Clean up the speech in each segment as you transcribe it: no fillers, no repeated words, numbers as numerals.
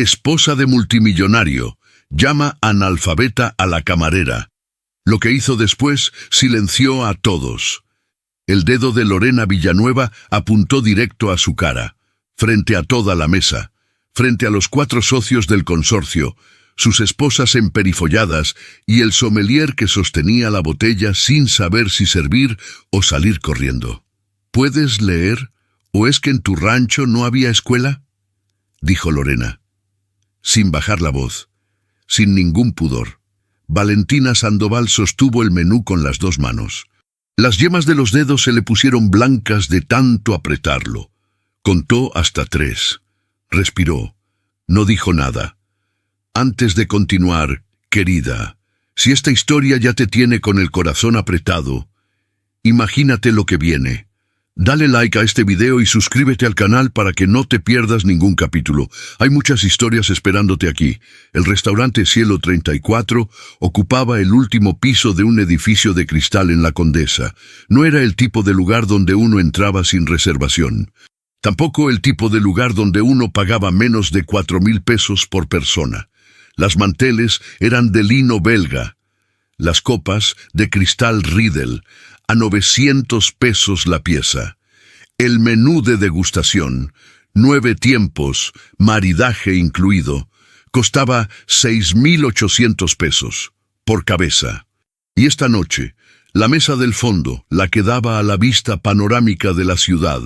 Esposa de multimillonario, llama analfabeta a la camarera. Lo que hizo después silenció a todos. El dedo de Lorena Villanueva apuntó directo a su cara, frente a toda la mesa, frente a los 4 socios del consorcio, sus esposas emperifolladas y el sommelier que sostenía la botella sin saber si servir o salir corriendo. ¿Puedes leer? ¿O es que en tu rancho no había escuela?, dijo Lorena. Sin bajar la voz, sin ningún pudor, Valentina Sandoval sostuvo el menú con las 2 manos. Las yemas de los dedos se le pusieron blancas de tanto apretarlo. Contó hasta 3. Respiró. No dijo nada. Antes de continuar, querida, si esta historia ya te tiene con el corazón apretado, imagínate lo que viene. Dale like a este video y suscríbete al canal para que no te pierdas ningún capítulo. Hay muchas historias esperándote aquí. El restaurante Cielo 34 ocupaba el último piso de un edificio de cristal en La Condesa. No era el tipo de lugar donde uno entraba sin reservación. Tampoco el tipo de lugar donde uno pagaba menos de 4,000 pesos por persona. Las manteles eran de lino belga. Las copas de cristal Riedel, a 900 pesos la pieza. El menú de degustación, 9 tiempos, maridaje incluido, costaba 6,800 pesos por cabeza. Y esta noche, la mesa del fondo, la que daba a la vista panorámica de la ciudad,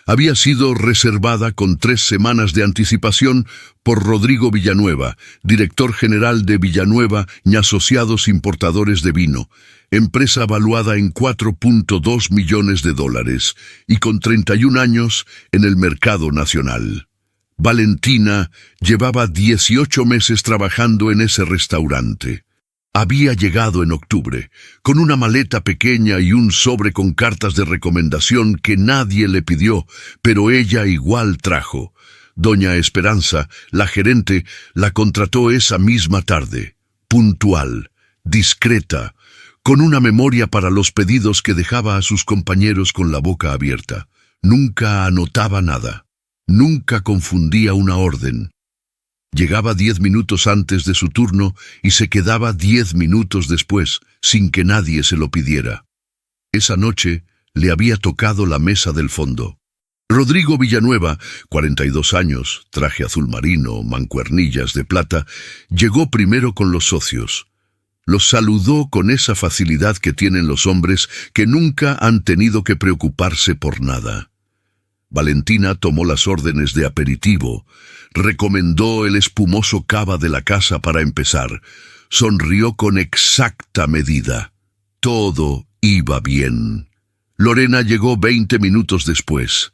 había sido reservada con 3 semanas de anticipación por Rodrigo Villanueva, director general de Villanueva y Asociados Importadores de Vino, empresa valuada en $4.2 millones y con 31 años en el mercado nacional. Valentina llevaba 18 meses trabajando en ese restaurante. Había llegado en octubre, con una maleta pequeña y un sobre con cartas de recomendación que nadie le pidió, pero ella igual trajo. Doña Esperanza, la gerente, la contrató esa misma tarde, puntual, discreta, con una memoria para los pedidos que dejaba a sus compañeros con la boca abierta. Nunca anotaba nada, nunca confundía una orden. Llegaba 10 minutos antes de su turno y se quedaba 10 minutos después, sin que nadie se lo pidiera. Esa noche le había tocado la mesa del fondo. Rodrigo Villanueva, 42 años, traje azul marino, mancuernillas de plata, llegó primero con los socios. Los saludó con esa facilidad que tienen los hombres que nunca han tenido que preocuparse por nada. Valentina tomó las órdenes de aperitivo, recomendó el espumoso cava de la casa para empezar, sonrió con exacta medida. Todo iba bien. Lorena llegó 20 minutos después.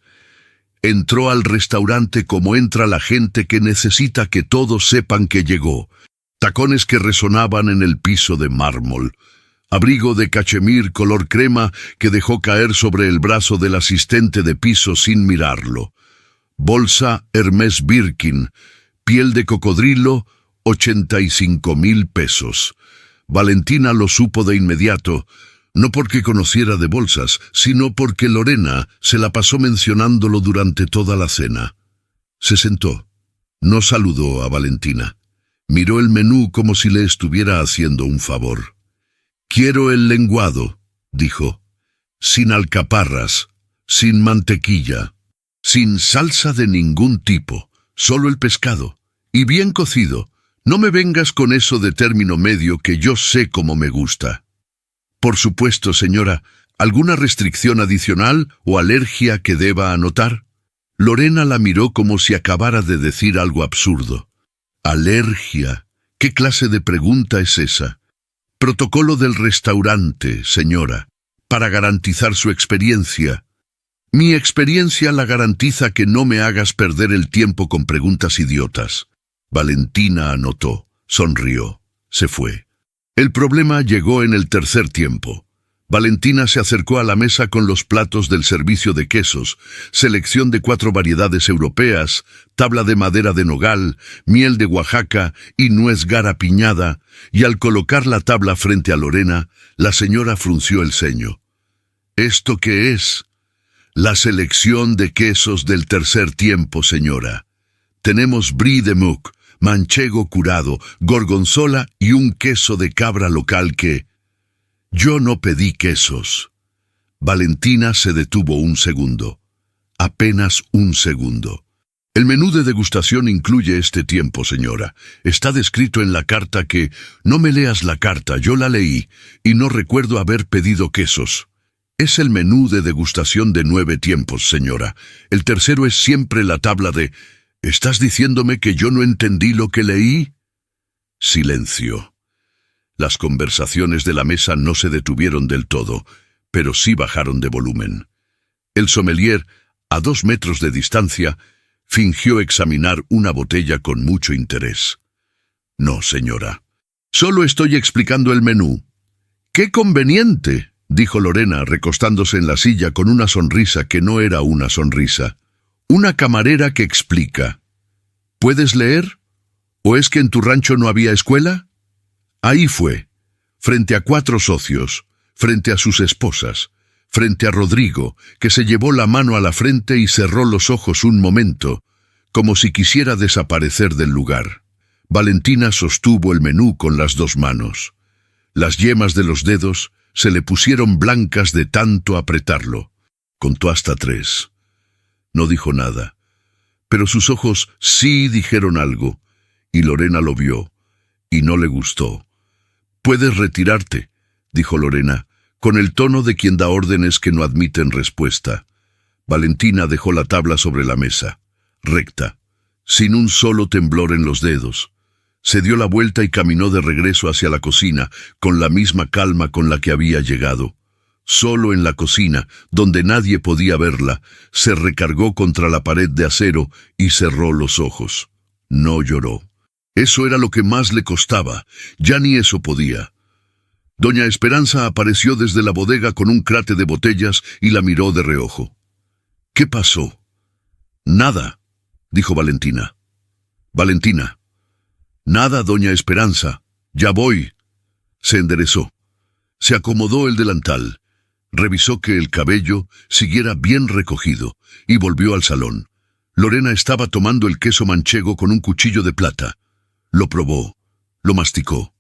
Entró al restaurante como entra la gente que necesita que todos sepan que llegó. Tacones que resonaban en el piso de mármol. Abrigo de cachemir color crema que dejó caer sobre el brazo del asistente de piso sin mirarlo. Bolsa Hermès Birkin, piel de cocodrilo, 85,000 pesos. Valentina lo supo de inmediato, no porque conociera de bolsas, sino porque Lorena se la pasó mencionándolo durante toda la cena. Se sentó. No saludó a Valentina. Miró el menú como si le estuviera haciendo un favor. «Quiero el lenguado», dijo, «sin alcaparras, sin mantequilla, sin salsa de ningún tipo, solo el pescado, y bien cocido. No me vengas con eso de término medio que yo sé cómo me gusta». «Por supuesto, señora, ¿alguna restricción adicional o alergia que deba anotar?» Lorena la miró como si acabara de decir algo absurdo. «¿Alergia? ¿Qué clase de pregunta es esa?» «Protocolo del restaurante, señora, para garantizar su experiencia». «Mi experiencia la garantiza que no me hagas perder el tiempo con preguntas idiotas». Valentina anotó, sonrió, se fue. El problema llegó en el tercer tiempo. Valentina se acercó a la mesa con los platos del servicio de quesos, selección de 4 variedades europeas, tabla de madera de nogal, miel de Oaxaca y nuez garapiñada, y al colocar la tabla frente a Lorena, la señora frunció el ceño. «¿Esto qué es?» «La selección de quesos del tercer tiempo, señora. Tenemos Brie de Meaux, manchego curado, gorgonzola y un queso de cabra local que... Yo no pedí quesos. Valentina se detuvo un segundo. Apenas un segundo. El menú de degustación incluye este tiempo, señora. Está descrito en la carta que... No me leas la carta, yo la leí, y no recuerdo haber pedido quesos. Es el menú de degustación de 9 tiempos, señora. El tercero es siempre la tabla de... ¿Estás diciéndome que yo no entendí lo que leí? Silencio. Las conversaciones de la mesa no se detuvieron del todo, pero sí bajaron de volumen. El sommelier, a 2 metros de distancia, fingió examinar una botella con mucho interés. No, señora. Solo estoy explicando el menú. ¡Qué conveniente!, dijo Lorena, recostándose en la silla con una sonrisa que no era una sonrisa. Una camarera que explica. ¿Puedes leer? ¿O es que en tu rancho no había escuela? Ahí fue, frente a 4 socios, frente a sus esposas, frente a Rodrigo, que se llevó la mano a la frente y cerró los ojos un momento, como si quisiera desaparecer del lugar. Valentina sostuvo el menú con las 2 manos. Las yemas de los dedos se le pusieron blancas de tanto apretarlo. Contó hasta 3. No dijo nada, pero sus ojos sí dijeron algo, y Lorena lo vio, y no le gustó. «Puedes retirarte», dijo Lorena, con el tono de quien da órdenes que no admiten respuesta. Valentina dejó la tabla sobre la mesa, recta, sin un solo temblor en los dedos. Se dio la vuelta y caminó de regreso hacia la cocina, con la misma calma con la que había llegado. Solo en la cocina, donde nadie podía verla, se recargó contra la pared de acero y cerró los ojos. No lloró. Eso era lo que más le costaba. Ya ni eso podía. Doña Esperanza apareció desde la bodega con un crate de botellas y la miró de reojo. «¿Qué pasó?» «Nada», dijo Valentina. «Valentina». «Nada, doña Esperanza. Ya voy». Se enderezó. Se acomodó el delantal. Revisó que el cabello siguiera bien recogido y volvió al salón. Lorena estaba tomando el queso manchego con un cuchillo de plata. Lo probó, lo masticó.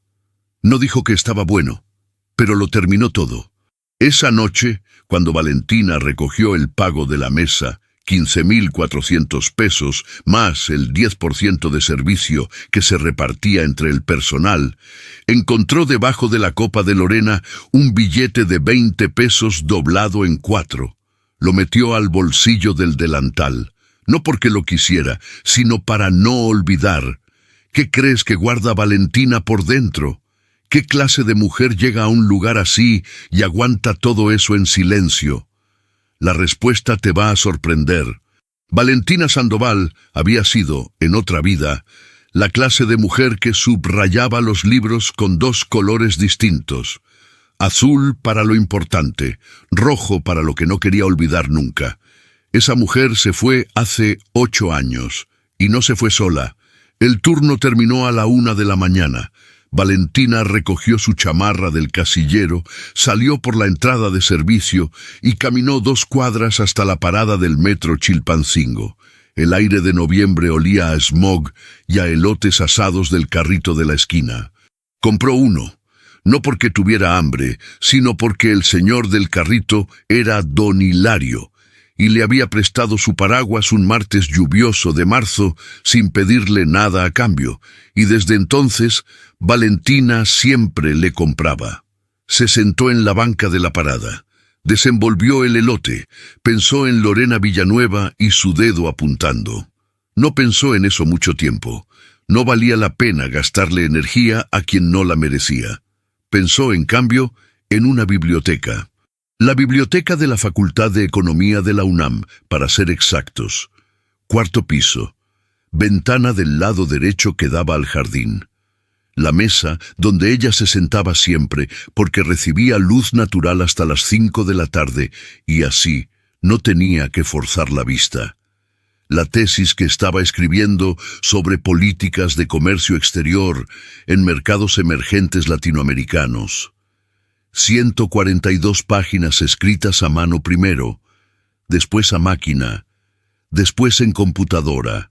No dijo que estaba bueno, pero lo terminó todo. Esa noche, cuando Valentina recogió el pago de la mesa, 15.400 pesos, más el 10% de servicio que se repartía entre el personal, encontró debajo de la copa de Lorena un billete de 20 pesos doblado en 4. Lo metió al bolsillo del delantal, no porque lo quisiera, sino para no olvidar. ¿Qué crees que guarda Valentina por dentro? ¿Qué clase de mujer llega a un lugar así y aguanta todo eso en silencio? La respuesta te va a sorprender. Valentina Sandoval había sido, en otra vida, la clase de mujer que subrayaba los libros con 2 colores distintos. Azul para lo importante, rojo para lo que no quería olvidar nunca. Esa mujer se fue hace 8 años, y no se fue sola. El turno terminó a la 1 de la mañana. Valentina recogió su chamarra del casillero, salió por la entrada de servicio y caminó 2 cuadras hasta la parada del metro Chilpancingo. El aire de noviembre olía a smog y a elotes asados del carrito de la esquina. Compró uno, no porque tuviera hambre, sino porque el señor del carrito era don Hilario, y le había prestado su paraguas un martes lluvioso de marzo sin pedirle nada a cambio, y desde entonces Valentina siempre le compraba. Se sentó en la banca de la parada, desenvolvió el elote, pensó en Lorena Villanueva y su dedo apuntando. No pensó en eso mucho tiempo. No valía la pena gastarle energía a quien no la merecía. Pensó, en cambio, en una biblioteca. La biblioteca de la Facultad de Economía de la UNAM, para ser exactos. 4º piso. Ventana del lado derecho que daba al jardín. La mesa donde ella se sentaba siempre, porque recibía luz natural hasta las 5 de la tarde, y así no tenía que forzar la vista. La tesis que estaba escribiendo sobre políticas de comercio exterior en mercados emergentes latinoamericanos. 142 páginas escritas a mano primero, después a máquina, después en computadora.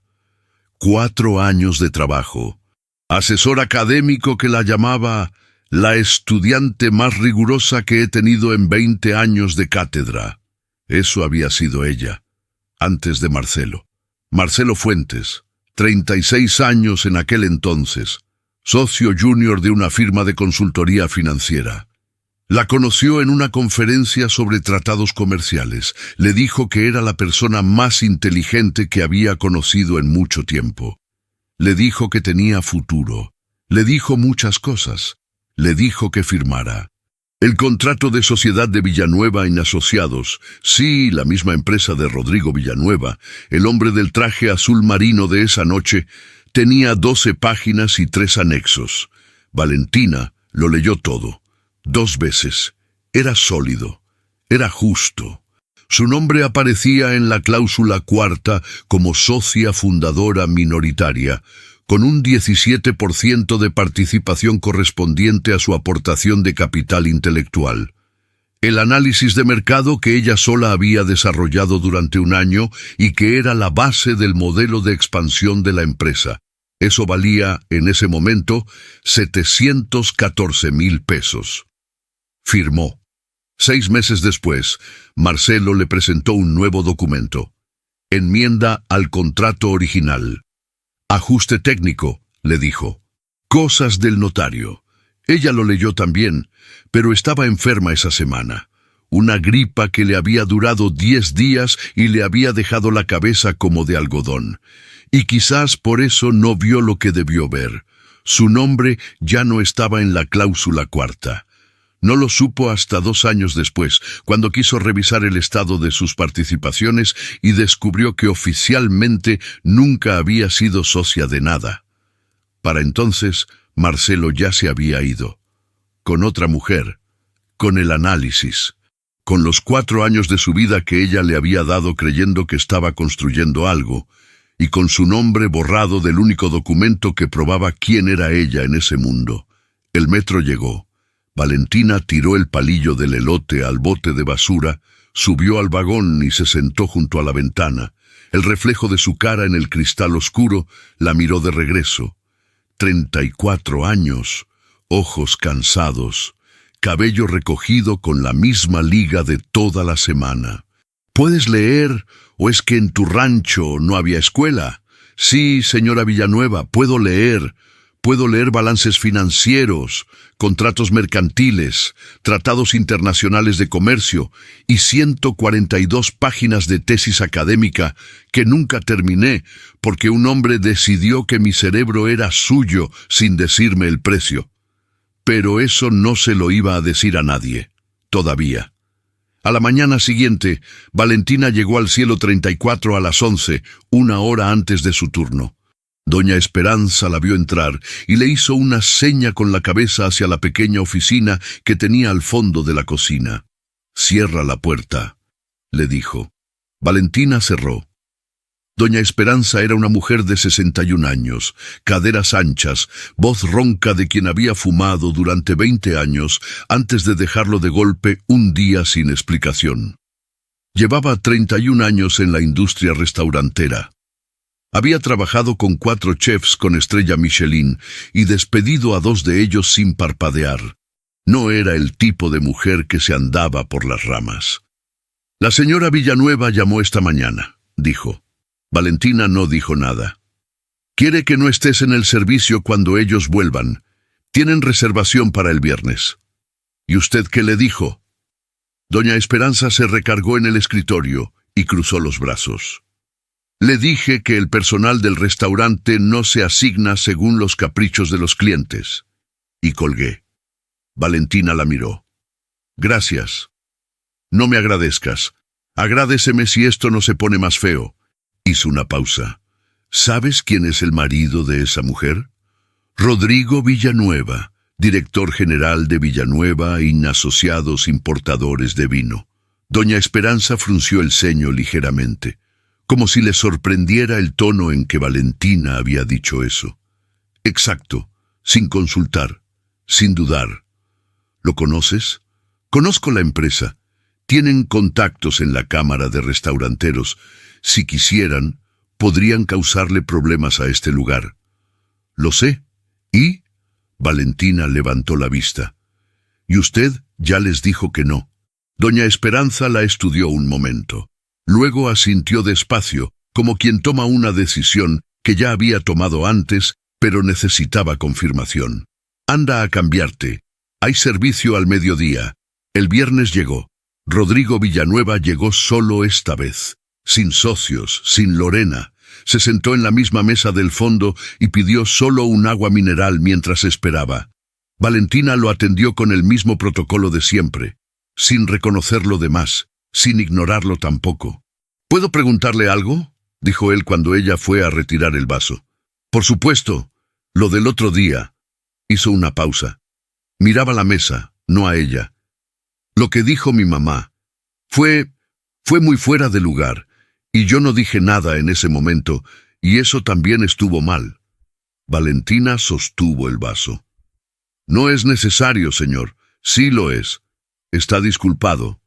4 años de trabajo. Asesor académico que la llamaba la estudiante más rigurosa que he tenido en 20 años de cátedra. Eso había sido ella, antes de Marcelo. Marcelo Fuentes, 36 años en aquel entonces, socio junior de una firma de consultoría financiera. La conoció en una conferencia sobre tratados comerciales. Le dijo que era la persona más inteligente que había conocido en mucho tiempo. Le dijo que tenía futuro. Le dijo muchas cosas. Le dijo que firmara. El contrato de sociedad de Villanueva & Asociados, sí, la misma empresa de Rodrigo Villanueva, el hombre del traje azul marino de esa noche, tenía 12 páginas y 3 anexos. Valentina lo leyó todo. 2 veces. Era sólido. Era justo. Su nombre aparecía en la cláusula 4ª como socia fundadora minoritaria, con un 17% de participación correspondiente a su aportación de capital intelectual. El análisis de mercado que ella sola había desarrollado durante un año y que era la base del modelo de expansión de la empresa. Eso valía, en ese momento, 714,000 pesos. Firmó. 6 meses después, Marcelo le presentó un nuevo documento. Enmienda al contrato original. Ajuste técnico, le dijo. Cosas del notario. Ella lo leyó también, pero estaba enferma esa semana. Una gripa que le había durado 10 días y le había dejado la cabeza como de algodón. Y quizás por eso no vio lo que debió ver. Su nombre ya no estaba en la cláusula 4ª. No lo supo hasta 2 años después, cuando quiso revisar el estado de sus participaciones y descubrió que oficialmente nunca había sido socia de nada. Para entonces, Marcelo ya se había ido. Con otra mujer, con el análisis, con los 4 años de su vida que ella le había dado creyendo que estaba construyendo algo, y con su nombre borrado del único documento que probaba quién era ella en ese mundo. El metro llegó. Valentina tiró el palillo del elote al bote de basura, subió al vagón y se sentó junto a la ventana. El reflejo de su cara en el cristal oscuro la miró de regreso. 34 años, ojos cansados, cabello recogido con la misma liga de toda la semana. ¿Puedes leer o es que en tu rancho no había escuela? Sí, señora Villanueva, puedo leer. Puedo leer balances financieros, contratos mercantiles, tratados internacionales de comercio y 142 páginas de tesis académica que nunca terminé porque un hombre decidió que mi cerebro era suyo sin decirme el precio. Pero eso no se lo iba a decir a nadie, todavía. A la mañana siguiente, Valentina llegó al cielo 34 a las 11, 1 hora antes de su turno. Doña Esperanza la vio entrar y le hizo una seña con la cabeza hacia la pequeña oficina que tenía al fondo de la cocina. «Cierra la puerta», le dijo. Valentina cerró. Doña Esperanza era una mujer de 61 años, caderas anchas, voz ronca de quien había fumado durante 20 años antes de dejarlo de golpe un día sin explicación. Llevaba 31 años en la industria restaurantera. Había trabajado con 4 chefs con estrella Michelin y despedido a 2 de ellos sin parpadear. No era el tipo de mujer que se andaba por las ramas. «La señora Villanueva llamó esta mañana», dijo. Valentina no dijo nada. «Quiere que no estés en el servicio cuando ellos vuelvan. Tienen reservación para el viernes». «¿Y usted qué le dijo?» Doña Esperanza se recargó en el escritorio y cruzó los brazos. «Le dije que el personal del restaurante no se asigna según los caprichos de los clientes». Y colgué. Valentina la miró. «Gracias. No me agradezcas. Agradéceme si esto no se pone más feo». Hizo una pausa. «¿Sabes quién es el marido de esa mujer?» «Rodrigo Villanueva, director general de Villanueva & Asociados Importadores de Vino». Doña Esperanza frunció el ceño ligeramente, como si le sorprendiera el tono en que Valentina había dicho eso. «Exacto, sin consultar, sin dudar». «¿Lo conoces?» «Conozco la empresa. Tienen contactos en la Cámara de Restauranteros. Si quisieran, podrían causarle problemas a este lugar. Lo sé. ¿Y? Valentina levantó la vista. ¿Y usted ya les dijo que no? Doña Esperanza la estudió un momento. Luego asintió despacio, como quien toma una decisión que ya había tomado antes, pero necesitaba confirmación. Anda a cambiarte. Hay servicio al mediodía. El viernes llegó. Rodrigo Villanueva llegó solo esta vez. Sin socios, sin Lorena. Se sentó en la misma mesa del fondo y pidió solo un agua mineral mientras esperaba. Valentina lo atendió con el mismo protocolo de siempre, sin reconocer lo demás, sin ignorarlo tampoco. ¿Puedo preguntarle algo?, dijo él cuando ella fue a retirar el vaso. Por supuesto, lo del otro día. Hizo una pausa. Miraba la mesa, no a ella. Lo que dijo mi mamá fue muy fuera de lugar, y yo no dije nada en ese momento, y eso también estuvo mal. Valentina sostuvo el vaso. No es necesario, señor. Sí lo es. Está disculpado.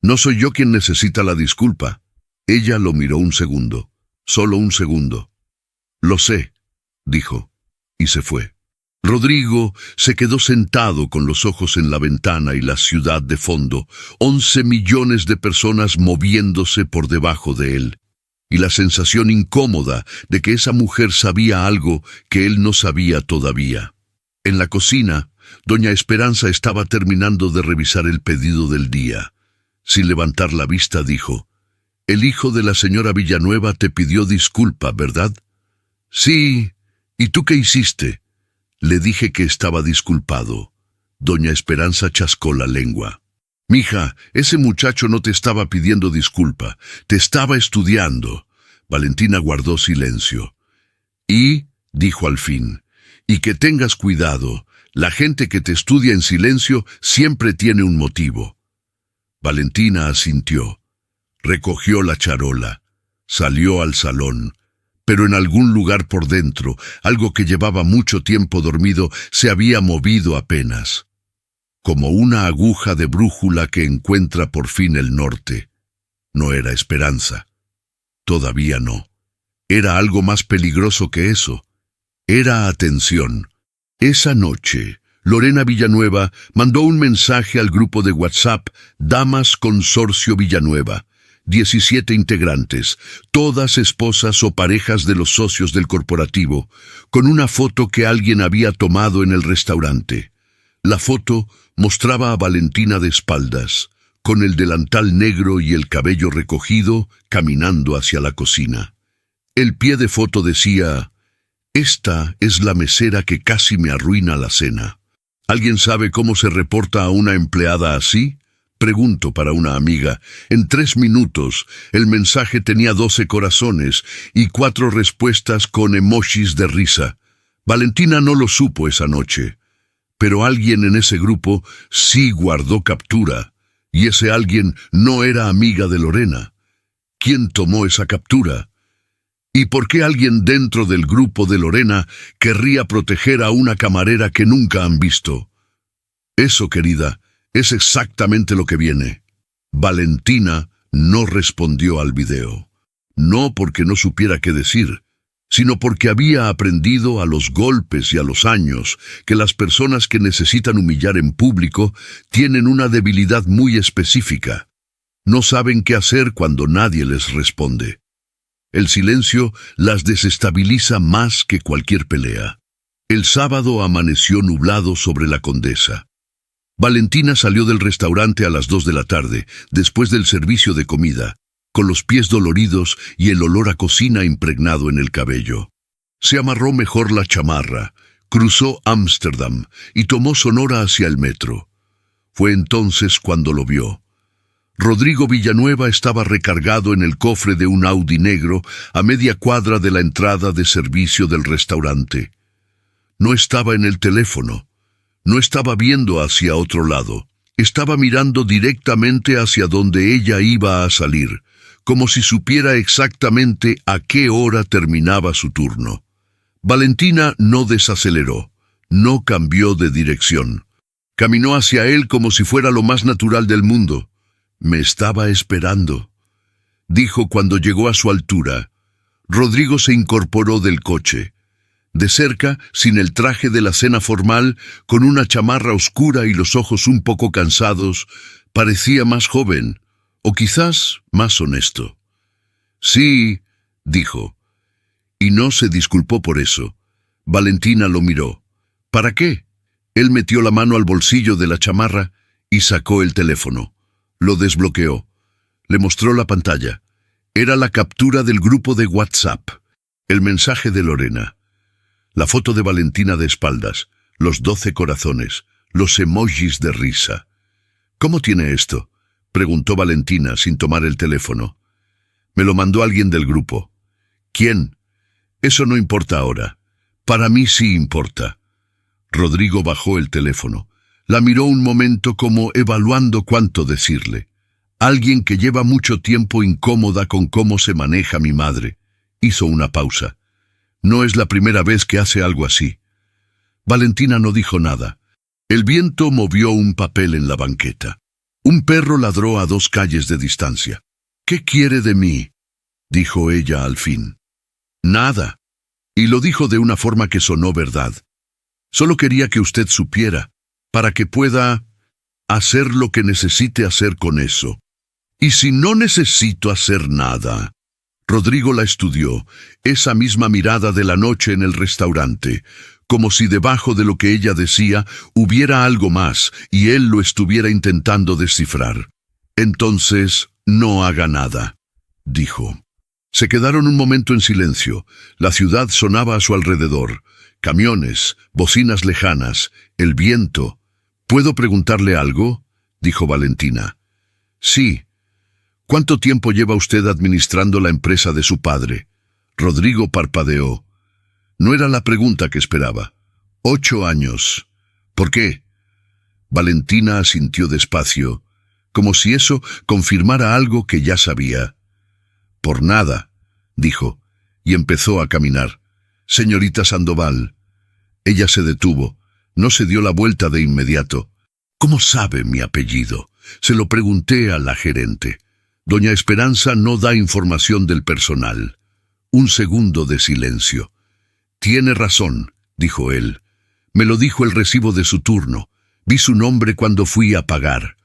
No soy yo quien necesita la disculpa. Ella lo miró un segundo. Solo un segundo. Lo sé, dijo, y se fue. Rodrigo se quedó sentado con los ojos en la ventana y la ciudad de fondo, 11 millones de personas moviéndose por debajo de él, y la sensación incómoda de que esa mujer sabía algo que él no sabía todavía. En la cocina, doña Esperanza estaba terminando de revisar el pedido del día. Sin levantar la vista dijo: «El hijo de la señora Villanueva te pidió disculpa, ¿verdad?» «Sí. ¿Y tú qué hiciste?» Le dije que estaba disculpado. Doña Esperanza chascó la lengua. «Mija, ese muchacho no te estaba pidiendo disculpa, te estaba estudiando». Valentina guardó silencio. «Y», dijo al fin, «y que tengas cuidado, la gente que te estudia en silencio siempre tiene un motivo». Valentina asintió. Recogió la charola. Salió al salón. Pero en algún lugar por dentro, algo que llevaba mucho tiempo dormido, se había movido apenas. Como una aguja de brújula que encuentra por fin el norte. No era esperanza. Todavía no. Era algo más peligroso que eso. Era atención. Esa noche, Lorena Villanueva mandó un mensaje al grupo de WhatsApp Damas Consorcio Villanueva. 17 integrantes, todas esposas o parejas de los socios del corporativo, con una foto que alguien había tomado en el restaurante. La foto mostraba a Valentina de espaldas, con el delantal negro y el cabello recogido, caminando hacia la cocina. El pie de foto decía: «Esta es la mesera que casi me arruina la cena». ¿Alguien sabe cómo se reporta a una empleada así?, pregunto para una amiga. En 3 minutos, el mensaje tenía 12 corazones y 4 respuestas con emojis de risa. Valentina no lo supo esa noche, pero alguien en ese grupo sí guardó captura, y ese alguien no era amiga de Lorena. ¿Quién tomó esa captura? ¿Y por qué alguien dentro del grupo de Lorena querría proteger a una camarera que nunca han visto? Eso, querida, es exactamente lo que viene. Valentina no respondió al video. No porque no supiera qué decir, sino porque había aprendido a los golpes y a los años que las personas que necesitan humillar en público tienen una debilidad muy específica. No saben qué hacer cuando nadie les responde. El silencio las desestabiliza más que cualquier pelea. El sábado amaneció nublado sobre la Condesa. Valentina salió del restaurante a las 2 de la tarde, después del servicio de comida, con los pies doloridos y el olor a cocina impregnado en el cabello. Se amarró mejor la chamarra, cruzó Ámsterdam y tomó Sonora hacia el metro. Fue entonces cuando lo vio. Rodrigo Villanueva estaba recargado en el cofre de un Audi negro a media cuadra de la entrada de servicio del restaurante. No estaba en el teléfono. No estaba viendo hacia otro lado. Estaba mirando directamente hacia donde ella iba a salir, como si supiera exactamente a qué hora terminaba su turno. Valentina no desaceleró, no cambió de dirección. Caminó hacia él como si fuera lo más natural del mundo. «Me estaba esperando», dijo cuando llegó a su altura. Rodrigo se incorporó del coche. De cerca, sin el traje de la cena formal, con una chamarra oscura y los ojos un poco cansados, parecía más joven, o quizás más honesto. Sí, dijo, y no se disculpó por eso. Valentina lo miró. ¿Para qué? Él metió la mano al bolsillo de la chamarra y sacó el teléfono. Lo desbloqueó. Le mostró la pantalla. Era la captura del grupo de WhatsApp. El mensaje de Lorena. La foto de Valentina de espaldas, los 12 corazones, los emojis de risa. ¿Cómo tiene esto?, preguntó Valentina sin tomar el teléfono. Me lo mandó alguien del grupo. ¿Quién? Eso no importa ahora. Para mí sí importa. Rodrigo bajó el teléfono. La miró un momento como evaluando cuánto decirle. Alguien que lleva mucho tiempo incómoda con cómo se maneja mi madre. Hizo una pausa. No es la primera vez que hace algo así. Valentina no dijo nada. El viento movió un papel en la banqueta. Un perro ladró a 2 calles de distancia. ¿Qué quiere de mí?, dijo ella al fin. Nada. Y lo dijo de una forma que sonó verdad. Solo quería que usted supiera, para que pueda hacer lo que necesite hacer con eso. ¿Y si no necesito hacer nada? Rodrigo la estudió, esa misma mirada de la noche en el restaurante, como si debajo de lo que ella decía hubiera algo más y él lo estuviera intentando descifrar. Entonces, no haga nada, dijo. Se quedaron un momento en silencio. La ciudad sonaba a su alrededor. Camiones, bocinas lejanas, el viento. ¿Puedo preguntarle algo?, dijo Valentina. Sí. ¿Cuánto tiempo lleva usted administrando la empresa de su padre? Rodrigo parpadeó. No era la pregunta que esperaba. 8 años. ¿Por qué? Valentina asintió despacio, como si eso confirmara algo que ya sabía. Por nada, dijo, y empezó a caminar. Señorita Sandoval. Ella se detuvo. No se dio la vuelta de inmediato. ¿Cómo sabe mi apellido? Se lo pregunté a la gerente. Doña Esperanza no da información del personal. Un segundo de silencio. Tiene razón, dijo él. Me lo dijo el recibo de su turno. Vi su nombre cuando fui a pagar.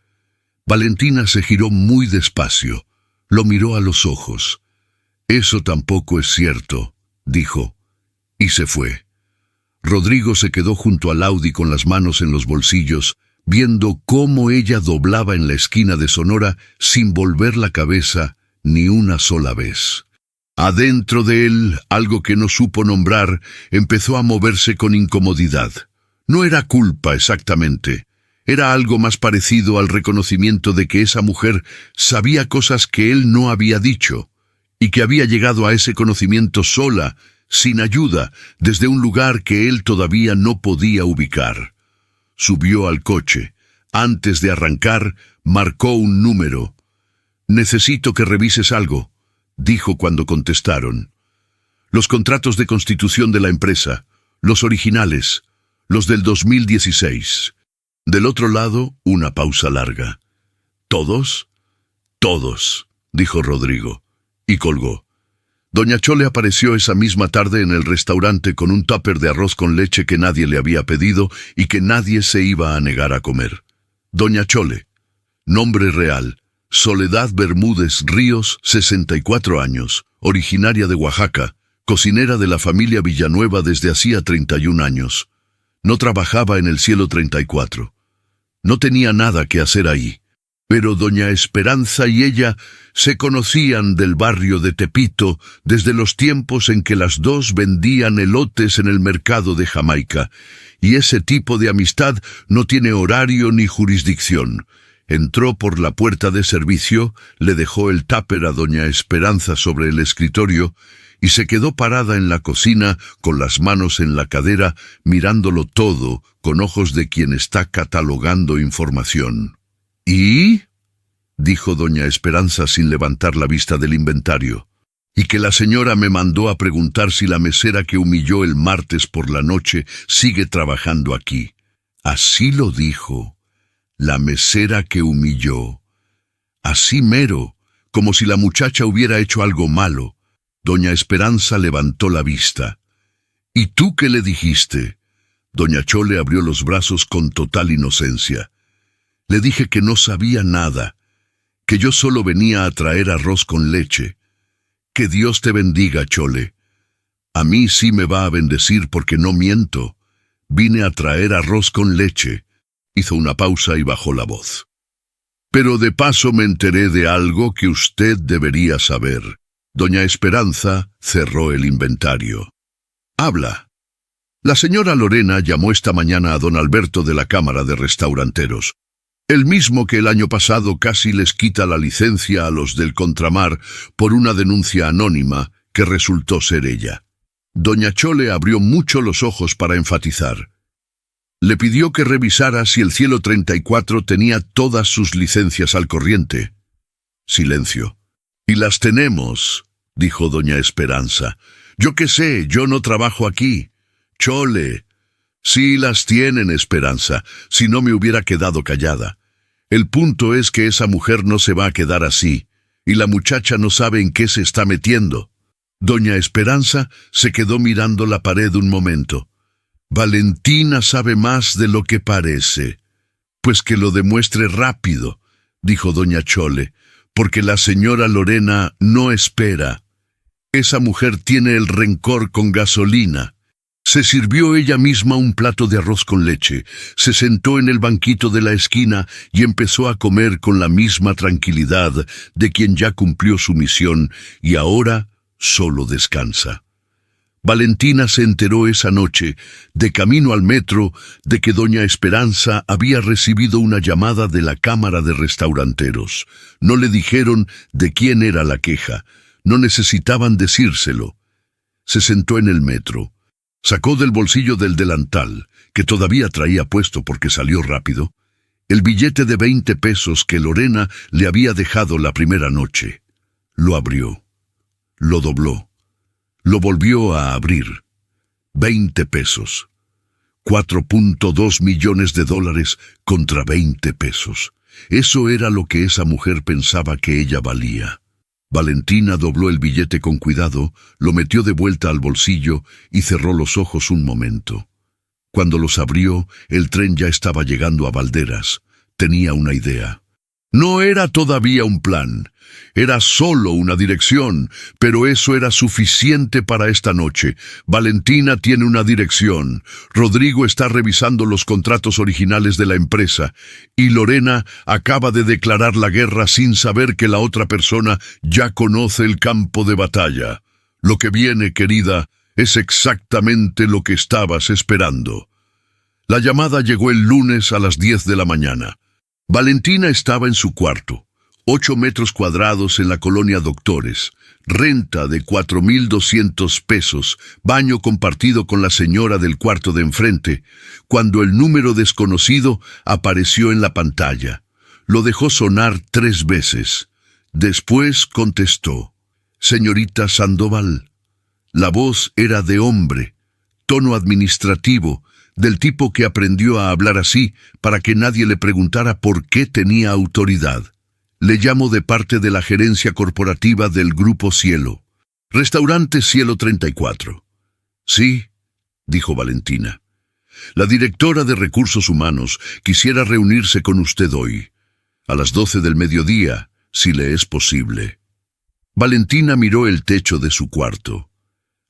Valentina se giró muy despacio. Lo miró a los ojos. Eso tampoco es cierto, dijo, y se fue. Rodrigo se quedó junto al Audi con las manos en los bolsillos, viendo cómo ella doblaba en la esquina de Sonora sin volver la cabeza ni una sola vez. Adentro de él, algo que no supo nombrar, empezó a moverse con incomodidad. No era culpa exactamente. Era algo más parecido al reconocimiento de que esa mujer sabía cosas que él no había dicho, y que había llegado a ese conocimiento sola, sin ayuda, desde un lugar que él todavía no podía ubicar. Subió al coche. Antes de arrancar, marcó un número. «Necesito que revises algo», dijo cuando contestaron. «Los contratos de constitución de la empresa, los originales, los del 2016. Del otro lado, una pausa larga. «¿Todos?» «Todos», dijo Rodrigo, y colgó. Doña Chole apareció esa misma tarde en el restaurante con un tupper de arroz con leche que nadie le había pedido y que nadie se iba a negar a comer. Doña Chole. Nombre real: Soledad Bermúdez Ríos, 64 años, originaria de Oaxaca, cocinera de la familia Villanueva desde hacía 31 años. No trabajaba en el Cielo 34. No tenía nada que hacer ahí. Pero doña Esperanza y ella se conocían del barrio de Tepito desde los tiempos en que las dos vendían elotes en el mercado de Jamaica, y ese tipo de amistad no tiene horario ni jurisdicción. Entró por la puerta de servicio, le dejó el tupper a doña Esperanza sobre el escritorio y se quedó parada en la cocina con las manos en la cadera, mirándolo todo con ojos de quien está catalogando información. «¿Y?» dijo doña Esperanza sin levantar la vista del inventario. «Y que la señora me mandó a preguntar si la mesera que humilló el martes por la noche sigue trabajando aquí». Así lo dijo. La mesera que humilló. Así mero, como si la muchacha hubiera hecho algo malo. Doña Esperanza levantó la vista. ¿Y tú qué le dijiste? Doña Chole abrió los brazos con total inocencia. Le dije que no sabía nada, que yo solo venía a traer arroz con leche. Que Dios te bendiga, Chole. A mí sí me va a bendecir porque no miento. Vine a traer arroz con leche. Hizo una pausa y bajó la voz. Pero de paso me enteré de algo que usted debería saber. Doña Esperanza cerró el inventario. Habla. La señora Lorena llamó esta mañana a don Alberto de la Cámara de Restauranteros. El mismo que el año pasado casi les quita la licencia a los del Contramar por una denuncia anónima que resultó ser ella. Doña Chole abrió mucho los ojos para enfatizar. Le pidió que revisara si el Cielo 34 tenía todas sus licencias al corriente. Silencio. «Y las tenemos», dijo doña Esperanza. «Yo qué sé, yo no trabajo aquí. Chole». «Sí las tienen, Esperanza, si no me hubiera quedado callada. El punto es que esa mujer no se va a quedar así, y la muchacha no sabe en qué se está metiendo». Doña Esperanza se quedó mirando la pared un momento. «Valentina sabe más de lo que parece». «Pues que lo demuestre rápido», dijo doña Chole, «porque la señora Lorena no espera. Esa mujer tiene el rencor con gasolina». Se sirvió ella misma un plato de arroz con leche, se sentó en el banquito de la esquina y empezó a comer con la misma tranquilidad de quien ya cumplió su misión y ahora solo descansa. Valentina se enteró esa noche, de camino al metro, de que doña Esperanza había recibido una llamada de la Cámara de Restauranteros. No le dijeron de quién era la queja, no necesitaban decírselo. Se sentó en el metro. Sacó del bolsillo del delantal, que todavía traía puesto porque salió rápido, el billete de 20 pesos que Lorena le había dejado la primera noche. Lo abrió. Lo dobló. Lo volvió a abrir. 20 pesos. 4.2 millones de dólares contra 20 pesos. Eso era lo que esa mujer pensaba que ella valía. Valentina dobló el billete con cuidado, lo metió de vuelta al bolsillo y cerró los ojos un momento. Cuando los abrió, el tren ya estaba llegando a Valderas. Tenía una idea. No era todavía un plan, era solo una dirección, pero eso era suficiente para esta noche. Valentina tiene una dirección, Rodrigo está revisando los contratos originales de la empresa, y Lorena acaba de declarar la guerra sin saber que la otra persona ya conoce el campo de batalla. Lo que viene, querida, es exactamente lo que estabas esperando. La llamada llegó el lunes a las 10 de la mañana. Valentina estaba en su cuarto, 8 metros cuadrados en la colonia Doctores, renta de 4.200 pesos, baño compartido con la señora del cuarto de enfrente, cuando el número desconocido apareció en la pantalla. Lo dejó sonar 3 veces. Después contestó: «Señorita Sandoval». La voz era de hombre, tono administrativo, del tipo que aprendió a hablar así para que nadie le preguntara por qué tenía autoridad. «Le llamo de parte de la gerencia corporativa del Grupo Cielo. Restaurante Cielo 34. «Sí», dijo Valentina. «La directora de Recursos Humanos quisiera reunirse con usted hoy, a las 12 del mediodía, si le es posible». Valentina miró el techo de su cuarto.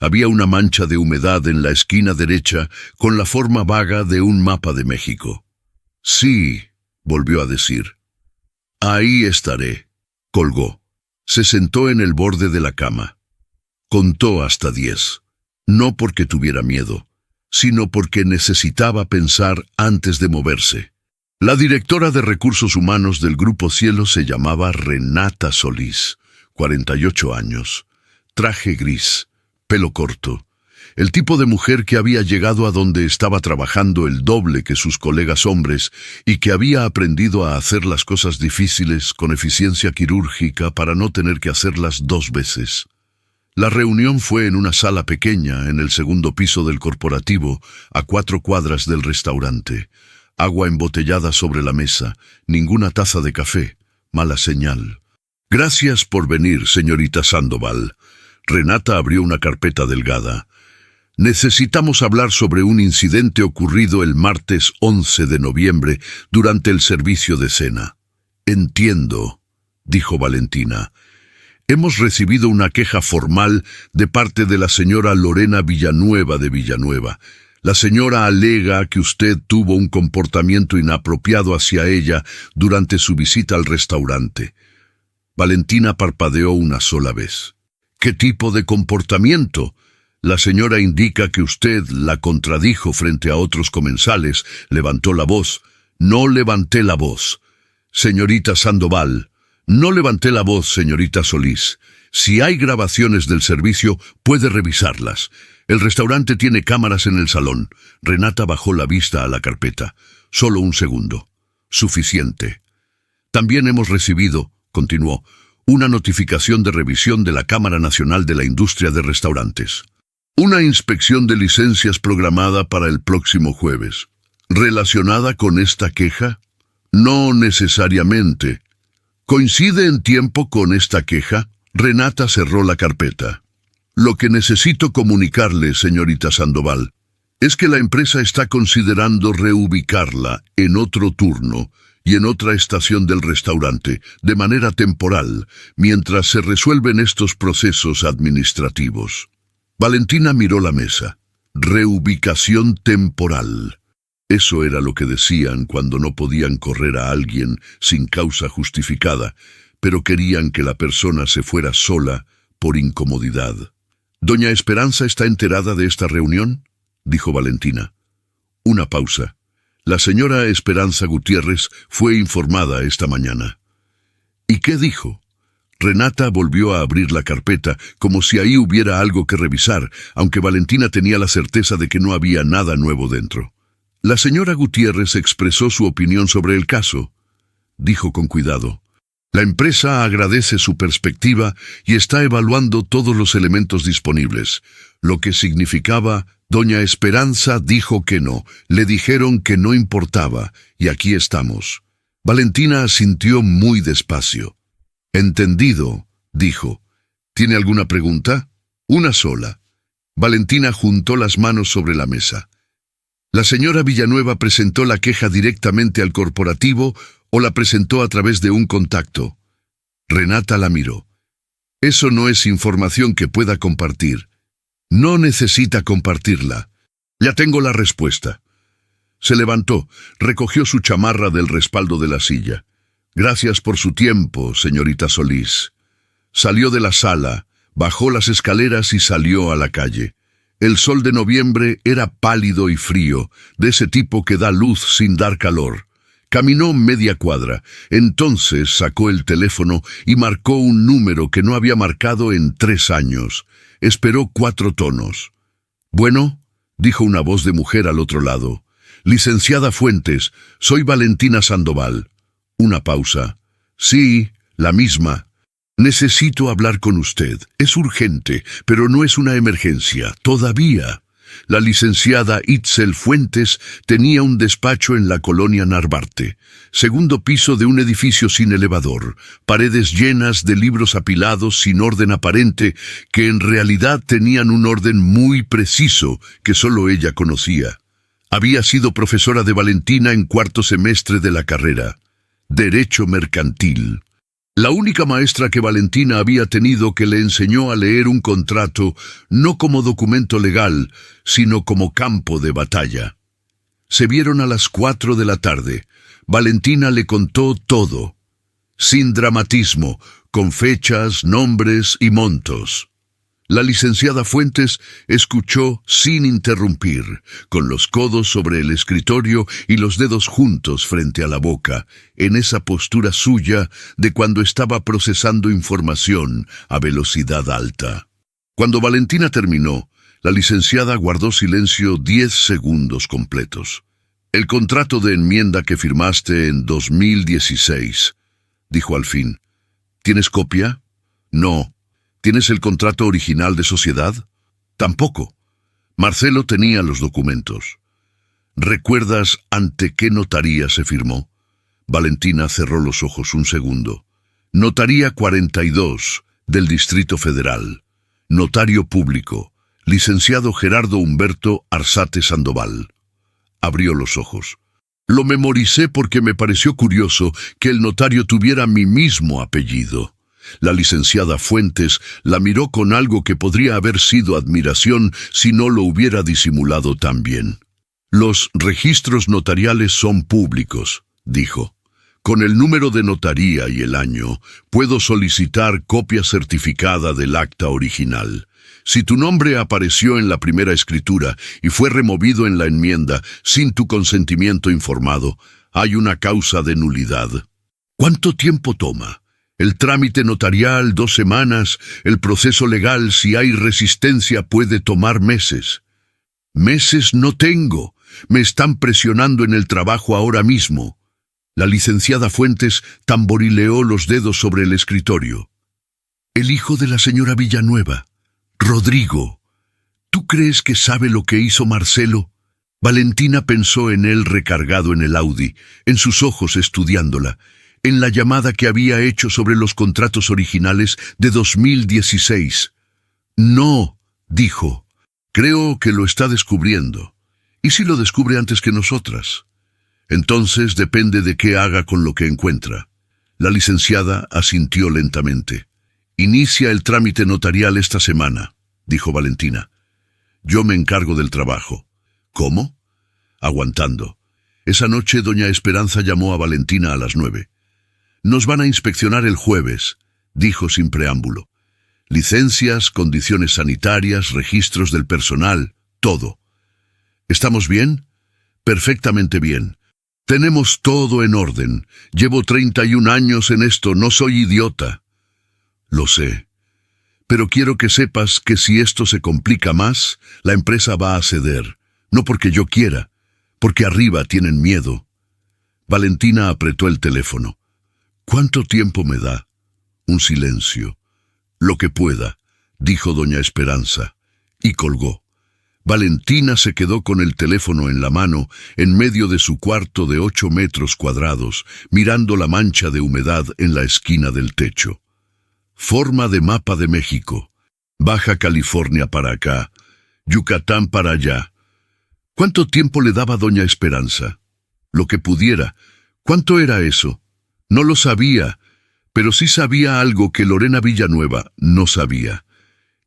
Había una mancha de humedad en la esquina derecha con la forma vaga de un mapa de México. «Sí», volvió a decir. «Ahí estaré». Colgó. Se sentó en el borde de la cama. Contó hasta 10. No porque tuviera miedo, sino porque necesitaba pensar antes de moverse. La directora de Recursos Humanos del Grupo Cielo se llamaba Renata Solís, 48 años, traje gris, pelo corto, el tipo de mujer que había llegado a donde estaba trabajando el doble que sus colegas hombres y que había aprendido a hacer las cosas difíciles con eficiencia quirúrgica para no tener que hacerlas 2 veces. La reunión fue en una sala pequeña en el segundo piso del corporativo, a 4 cuadras del restaurante. Agua embotellada sobre la mesa, ninguna taza de café, mala señal. «Gracias por venir, señorita Sandoval». Renata abrió una carpeta delgada. Necesitamos hablar sobre un incidente ocurrido el martes 11 de noviembre durante el servicio de cena. Entiendo, dijo Valentina. Hemos recibido una queja formal de parte de la señora Lorena Villanueva de Villanueva. La señora alega que usted tuvo un comportamiento inapropiado hacia ella durante su visita al restaurante. Valentina parpadeó una sola vez. ¿Qué tipo de comportamiento? La señora indica que usted la contradijo frente a otros comensales, levantó la voz. No levanté la voz. Señorita Sandoval, no levanté la voz, señorita Solís. Si hay grabaciones del servicio, puede revisarlas. El restaurante tiene cámaras en el salón. Renata bajó la vista a la carpeta. Solo un segundo. Suficiente. También hemos recibido, continuó, una notificación de revisión de la Cámara Nacional de la Industria de Restaurantes. Una inspección de licencias programada para el próximo jueves. ¿Relacionada con esta queja? No necesariamente. ¿Coincide en tiempo con esta queja? Renata cerró la carpeta. Lo que necesito comunicarle, señorita Sandoval, es que la empresa está considerando reubicarla en otro turno y en otra estación del restaurante, de manera temporal, mientras se resuelven estos procesos administrativos. Valentina miró la mesa. Reubicación temporal. Eso era lo que decían cuando no podían correr a alguien sin causa justificada, pero querían que la persona se fuera sola por incomodidad. ¿Doña Esperanza está enterada de esta reunión?, dijo Valentina. Una pausa. La señora Esperanza Gutiérrez fue informada esta mañana. ¿Y qué dijo? Renata volvió a abrir la carpeta, como si ahí hubiera algo que revisar, aunque Valentina tenía la certeza de que no había nada nuevo dentro. La señora Gutiérrez expresó su opinión sobre el caso. Dijo con cuidado. La empresa agradece su perspectiva y está evaluando todos los elementos disponibles, lo que significaba, doña Esperanza dijo que no, le dijeron que no importaba, y aquí estamos. Valentina asintió muy despacio. Entendido, dijo. ¿Tiene alguna pregunta? Una sola. Valentina juntó las manos sobre la mesa. ¿La señora Villanueva presentó la queja directamente al corporativo o la presentó a través de un contacto? Renata la miró. Eso no es información que pueda compartir. No necesita compartirla. Ya tengo la respuesta. Se levantó, recogió su chamarra del respaldo de la silla. Gracias por su tiempo, señorita Solís. Salió de la sala, bajó las escaleras y salió a la calle. El sol de noviembre era pálido y frío, de ese tipo que da luz sin dar calor. Caminó media cuadra, entonces sacó el teléfono y marcó un número que no había marcado en 3 años. Esperó 4 tonos. «Bueno», dijo una voz de mujer al otro lado. «Licenciada Fuentes, soy Valentina Sandoval». Una pausa. «Sí, la misma». «Necesito hablar con usted. Es urgente, pero no es una emergencia, todavía». La licenciada Itzel Fuentes tenía un despacho en la colonia Narvarte, segundo piso de un edificio sin elevador, paredes llenas de libros apilados sin orden aparente, que en realidad tenían un orden muy preciso que solo ella conocía. Había sido profesora de Valentina en 4º semestre de la carrera. Derecho mercantil. La única maestra que Valentina había tenido que le enseñó a leer un contrato no como documento legal, sino como campo de batalla. Se vieron a las 4 de la tarde. Valentina le contó todo, sin dramatismo, con fechas, nombres y montos. La licenciada Fuentes escuchó sin interrumpir, con los codos sobre el escritorio y los dedos juntos frente a la boca, en esa postura suya de cuando estaba procesando información a velocidad alta. Cuando Valentina terminó, la licenciada guardó silencio 10 segundos completos. «El contrato de enmienda que firmaste en 2016», dijo al fin. «¿Tienes copia?» «No». ¿Tienes el contrato original de sociedad?» «Tampoco». Marcelo tenía los documentos. «¿Recuerdas ante qué notaría se firmó?» Valentina cerró los ojos un segundo. «Notaría 42 del Distrito Federal». Notario público, licenciado Gerardo Humberto Arzate Sandoval. Abrió los ojos. Lo memoricé porque me pareció curioso que el notario tuviera mi mismo apellido. La licenciada Fuentes la miró con algo que podría haber sido admiración si no lo hubiera disimulado tan bien. Los registros notariales son públicos, dijo. Con el número de notaría y el año, puedo solicitar copia certificada del acta original. Si tu nombre apareció en la primera escritura y fue removido en la enmienda sin tu consentimiento informado, hay una causa de nulidad. ¿Cuánto tiempo toma? El trámite notarial, 2 semanas, el proceso legal, si hay resistencia, puede tomar meses. Meses no tengo. Me están presionando en el trabajo ahora mismo. La licenciada Fuentes tamborileó los dedos sobre el escritorio. El hijo de la señora Villanueva, Rodrigo. ¿Tú crees que sabe lo que hizo Marcelo? Valentina pensó en él recargado en el Audi, en sus ojos estudiándola, en la llamada que había hecho sobre los contratos originales de 2016. No, dijo. Creo que lo está descubriendo. ¿Y si lo descubre antes que nosotras? Entonces depende de qué haga con lo que encuentra. La licenciada asintió lentamente. Inicia el trámite notarial esta semana, dijo Valentina. Yo me encargo del trabajo. ¿Cómo? Aguantando. Esa noche doña Esperanza llamó a Valentina a las 9. Nos van a inspeccionar el jueves, dijo sin preámbulo. Licencias, condiciones sanitarias, registros del personal, todo. ¿Estamos bien? Perfectamente bien. Tenemos todo en orden. Llevo 31 años en esto, no soy idiota. Lo sé. Pero quiero que sepas que si esto se complica más, la empresa va a ceder. No porque yo quiera, porque arriba tienen miedo. Valentina apretó el teléfono. ¿Cuánto tiempo me da? Un silencio. Lo que pueda, dijo doña Esperanza, y colgó. Valentina se quedó con el teléfono en la mano, en medio de su cuarto de 8 metros cuadrados, mirando la mancha de humedad en la esquina del techo. Forma de mapa de México. Baja California para acá, Yucatán para allá. ¿Cuánto tiempo le daba doña Esperanza? Lo que pudiera. ¿Cuánto era eso? No lo sabía, pero sí sabía algo que Lorena Villanueva no sabía.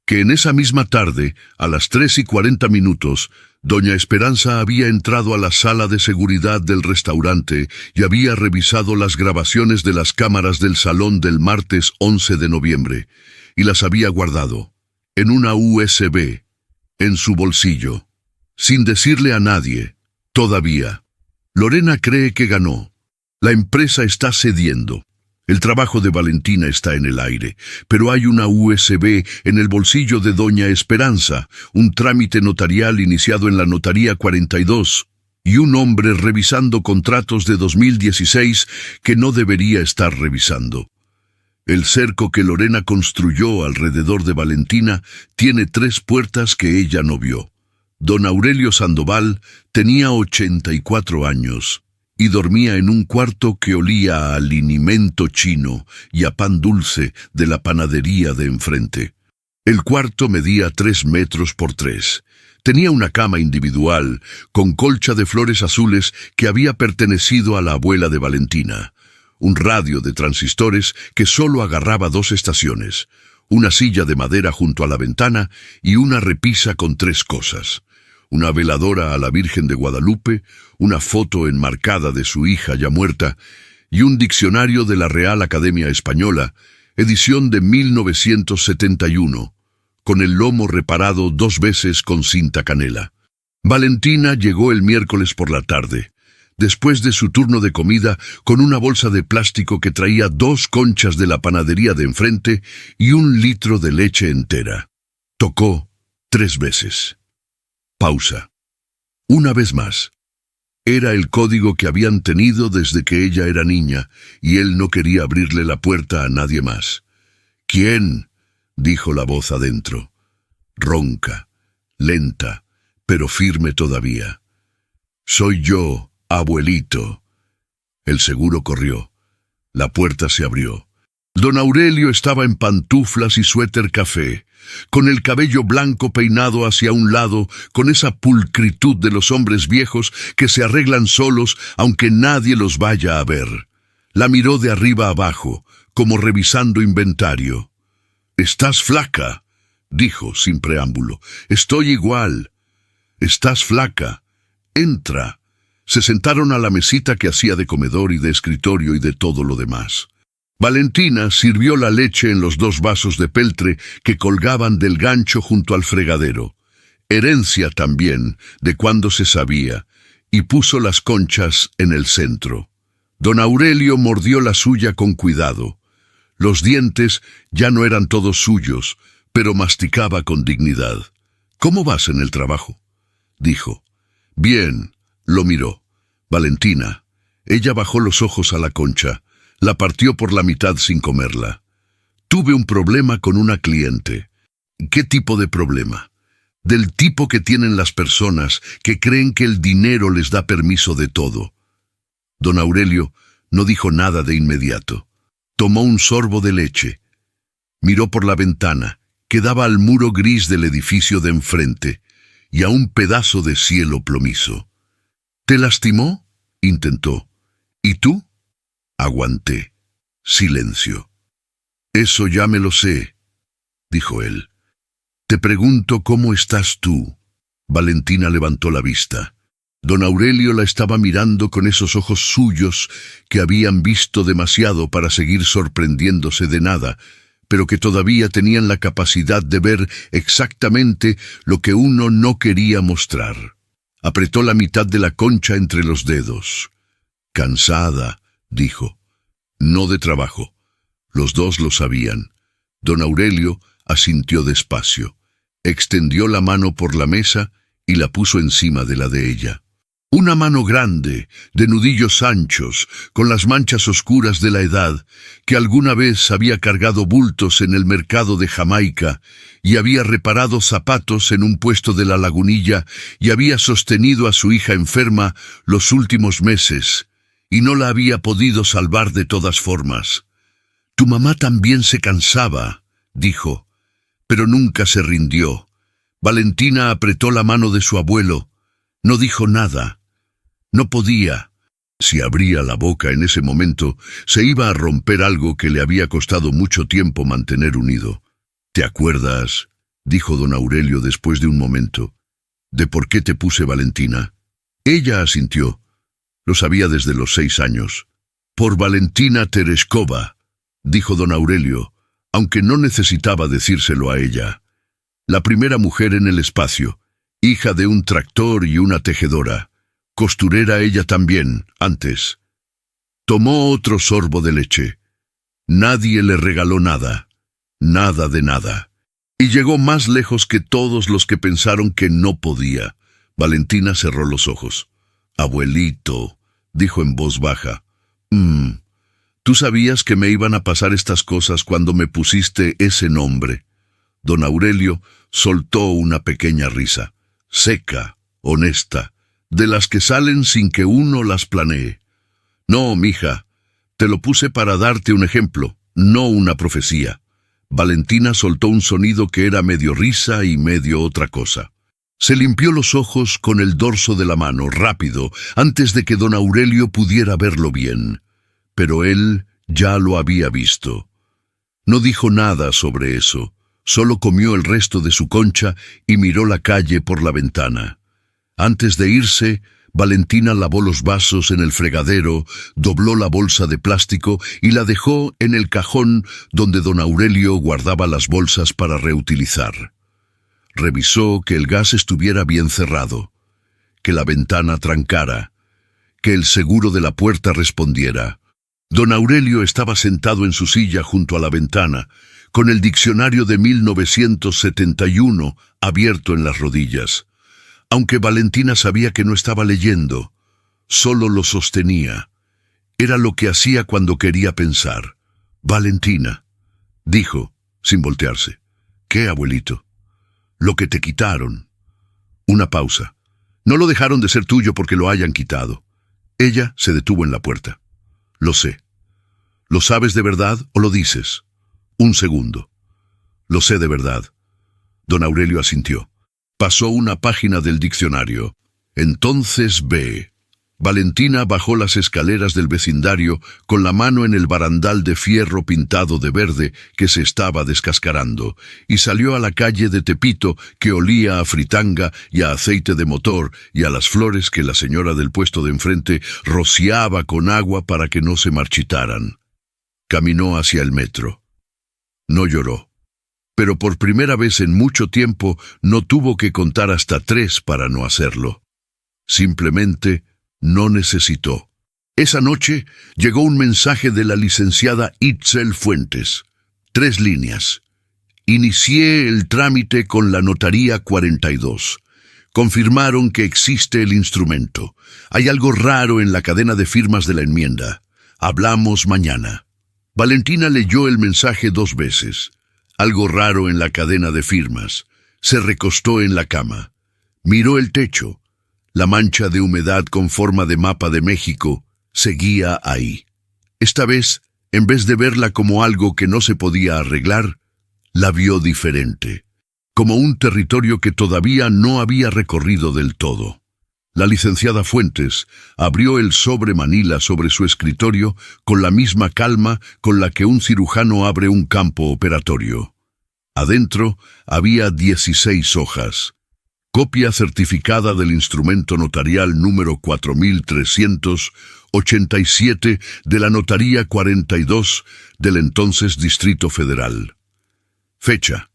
Que en esa misma tarde, a las 3:40, doña Esperanza había entrado a la sala de seguridad del restaurante y había revisado las grabaciones de las cámaras del salón del martes 11 de noviembre, y las había guardado, en una USB, en su bolsillo, sin decirle a nadie, todavía. Lorena cree que ganó. La empresa está cediendo. El trabajo de Valentina está en el aire, pero hay una USB en el bolsillo de doña Esperanza, un trámite notarial iniciado en la Notaría 42, y un hombre revisando contratos de 2016 que no debería estar revisando. El cerco que Lorena construyó alrededor de Valentina tiene 3 puertas que ella no vio. Don Aurelio Sandoval tenía 84 años. Y dormía en un cuarto que olía a linimento chino y a pan dulce de la panadería de enfrente. El cuarto medía 3 metros por 3. Tenía una cama individual, con colcha de flores azules que había pertenecido a la abuela de Valentina. Un radio de transistores que solo agarraba 2 estaciones. Una silla de madera junto a la ventana y una repisa con 3 cosas. Una veladora a la Virgen de Guadalupe, una foto enmarcada de su hija ya muerta y un diccionario de la Real Academia Española, edición de 1971, con el lomo reparado 2 veces con cinta canela. Valentina llegó el miércoles por la tarde, después de su turno de comida, con una bolsa de plástico que traía 2 conchas de la panadería de enfrente y 1 litro de leche entera. Tocó 3 veces. Pausa. Una vez más. Era el código que habían tenido desde que ella era niña, y él no quería abrirle la puerta a nadie más. ¿Quién? Dijo la voz adentro. Ronca, lenta, pero firme todavía. Soy yo, abuelito. El seguro corrió. La puerta se abrió. Don Aurelio estaba en pantuflas y suéter café, con el cabello blanco peinado hacia un lado, con esa pulcritud de los hombres viejos que se arreglan solos aunque nadie los vaya a ver. La miró de arriba abajo, como revisando inventario. «Estás flaca», dijo sin preámbulo. «Estoy igual». «Estás flaca. Entra». Se sentaron a la mesita que hacía de comedor y de escritorio y de todo lo demás. Valentina sirvió la leche en los 2 vasos de peltre que colgaban del gancho junto al fregadero, herencia también de cuando se sabía, y puso las conchas en el centro. Don Aurelio mordió la suya con cuidado. Los dientes ya no eran todos suyos, pero masticaba con dignidad. «¿Cómo vas en el trabajo?», dijo. «Bien», lo miró. «Valentina». Ella bajó los ojos a la concha. La partió por la mitad sin comerla. «Tuve un problema con una cliente». «¿Qué tipo de problema?» «Del tipo que tienen las personas que creen que el dinero les da permiso de todo». Don Aurelio no dijo nada de inmediato. Tomó un sorbo de leche. Miró por la ventana, que daba al muro gris del edificio de enfrente, y a un pedazo de cielo plomizo. «¿Te lastimó?», intentó. «¿Y tú?». Aguanté. Silencio. «Eso ya me lo sé», dijo él. «Te pregunto cómo estás tú». Valentina levantó la vista. Don Aurelio la estaba mirando con esos ojos suyos que habían visto demasiado para seguir sorprendiéndose de nada, pero que todavía tenían la capacidad de ver exactamente lo que uno no quería mostrar. Apretó la mitad de la concha entre los dedos. «Cansada», dijo. «No de trabajo». Los dos lo sabían. Don Aurelio asintió despacio. Extendió la mano por la mesa y la puso encima de la de ella. Una mano grande, de nudillos anchos, con las manchas oscuras de la edad, que alguna vez había cargado bultos en el mercado de Jamaica y había reparado zapatos en un puesto de la Lagunilla y había sostenido a su hija enferma los últimos meses, y no la había podido salvar de todas formas. «Tu mamá también se cansaba», dijo, pero nunca se rindió. Valentina apretó la mano de su abuelo. No dijo nada. No podía. Si abría la boca en ese momento, se iba a romper algo que le había costado mucho tiempo mantener unido. «¿Te acuerdas?», dijo don Aurelio después de un momento, «de por qué te puse Valentina». Ella asintió. Lo sabía desde los 6 años. «Por Valentina Tereshkova», dijo don Aurelio, aunque no necesitaba decírselo a ella. La primera mujer en el espacio, hija de un tractor y una tejedora. Costurera ella también, antes. Tomó otro sorbo de leche. Nadie le regaló nada. Nada de nada. Y llegó más lejos que todos los que pensaron que no podía. Valentina cerró los ojos. «Abuelito», dijo en voz baja. «¿Tú sabías que me iban a pasar estas cosas cuando me pusiste ese nombre?» Don Aurelio soltó una pequeña risa, seca, honesta, de las que salen sin que uno las planee. «No, mija, te lo puse para darte un ejemplo, no una profecía». Valentina soltó un sonido que era medio risa y medio otra cosa. Se limpió los ojos con el dorso de la mano, rápido, antes de que don Aurelio pudiera verlo bien. Pero él ya lo había visto. No dijo nada sobre eso, solo comió el resto de su concha y miró la calle por la ventana. Antes de irse, Valentina lavó los vasos en el fregadero, dobló la bolsa de plástico y la dejó en el cajón donde don Aurelio guardaba las bolsas para reutilizar. Revisó que el gas estuviera bien cerrado, que la ventana trancara, que el seguro de la puerta respondiera. Don Aurelio estaba sentado en su silla junto a la ventana, con el diccionario de 1971 abierto en las rodillas. Aunque Valentina sabía que no estaba leyendo, solo lo sostenía. Era lo que hacía cuando quería pensar. «Valentina», dijo, sin voltearse. «¿Qué, abuelito?» «Lo que te quitaron». Una pausa. «No lo dejaron de ser tuyo porque lo hayan quitado». Ella se detuvo en la puerta. «Lo sé». «¿Lo sabes de verdad o lo dices?» Un segundo. «Lo sé de verdad. Don Aurelio asintió. Pasó una página del diccionario. Entonces ve. Valentina bajó las escaleras del vecindario con la mano en el barandal de fierro pintado de verde que se estaba descascarando y salió a la calle de Tepito que olía a fritanga y a aceite de motor y a las flores que la señora del puesto de enfrente rociaba con agua para que no se marchitaran. Caminó hacia el metro. No lloró, pero por primera vez en mucho tiempo no tuvo que contar hasta 3 para no hacerlo. Simplemente no necesitó. Esa noche llegó un mensaje de la licenciada Itzel Fuentes. 3 líneas. Inicié el trámite con la notaría 42. Confirmaron que existe el instrumento. Hay algo raro en la cadena de firmas de la enmienda. Hablamos mañana. Valentina leyó el mensaje 2 veces. Algo raro en la cadena de firmas. Se recostó en la cama. Miró el techo. La mancha de humedad con forma de mapa de México seguía ahí. Esta vez, en vez de verla como algo que no se podía arreglar, la vio diferente, como un territorio que todavía no había recorrido del todo. La licenciada Fuentes abrió el sobre manila sobre su escritorio con la misma calma con la que un cirujano abre un campo operatorio. Adentro había 16 hojas. Copia certificada del instrumento notarial número 4387 de la Notaría 42 del entonces Distrito Federal. Fecha: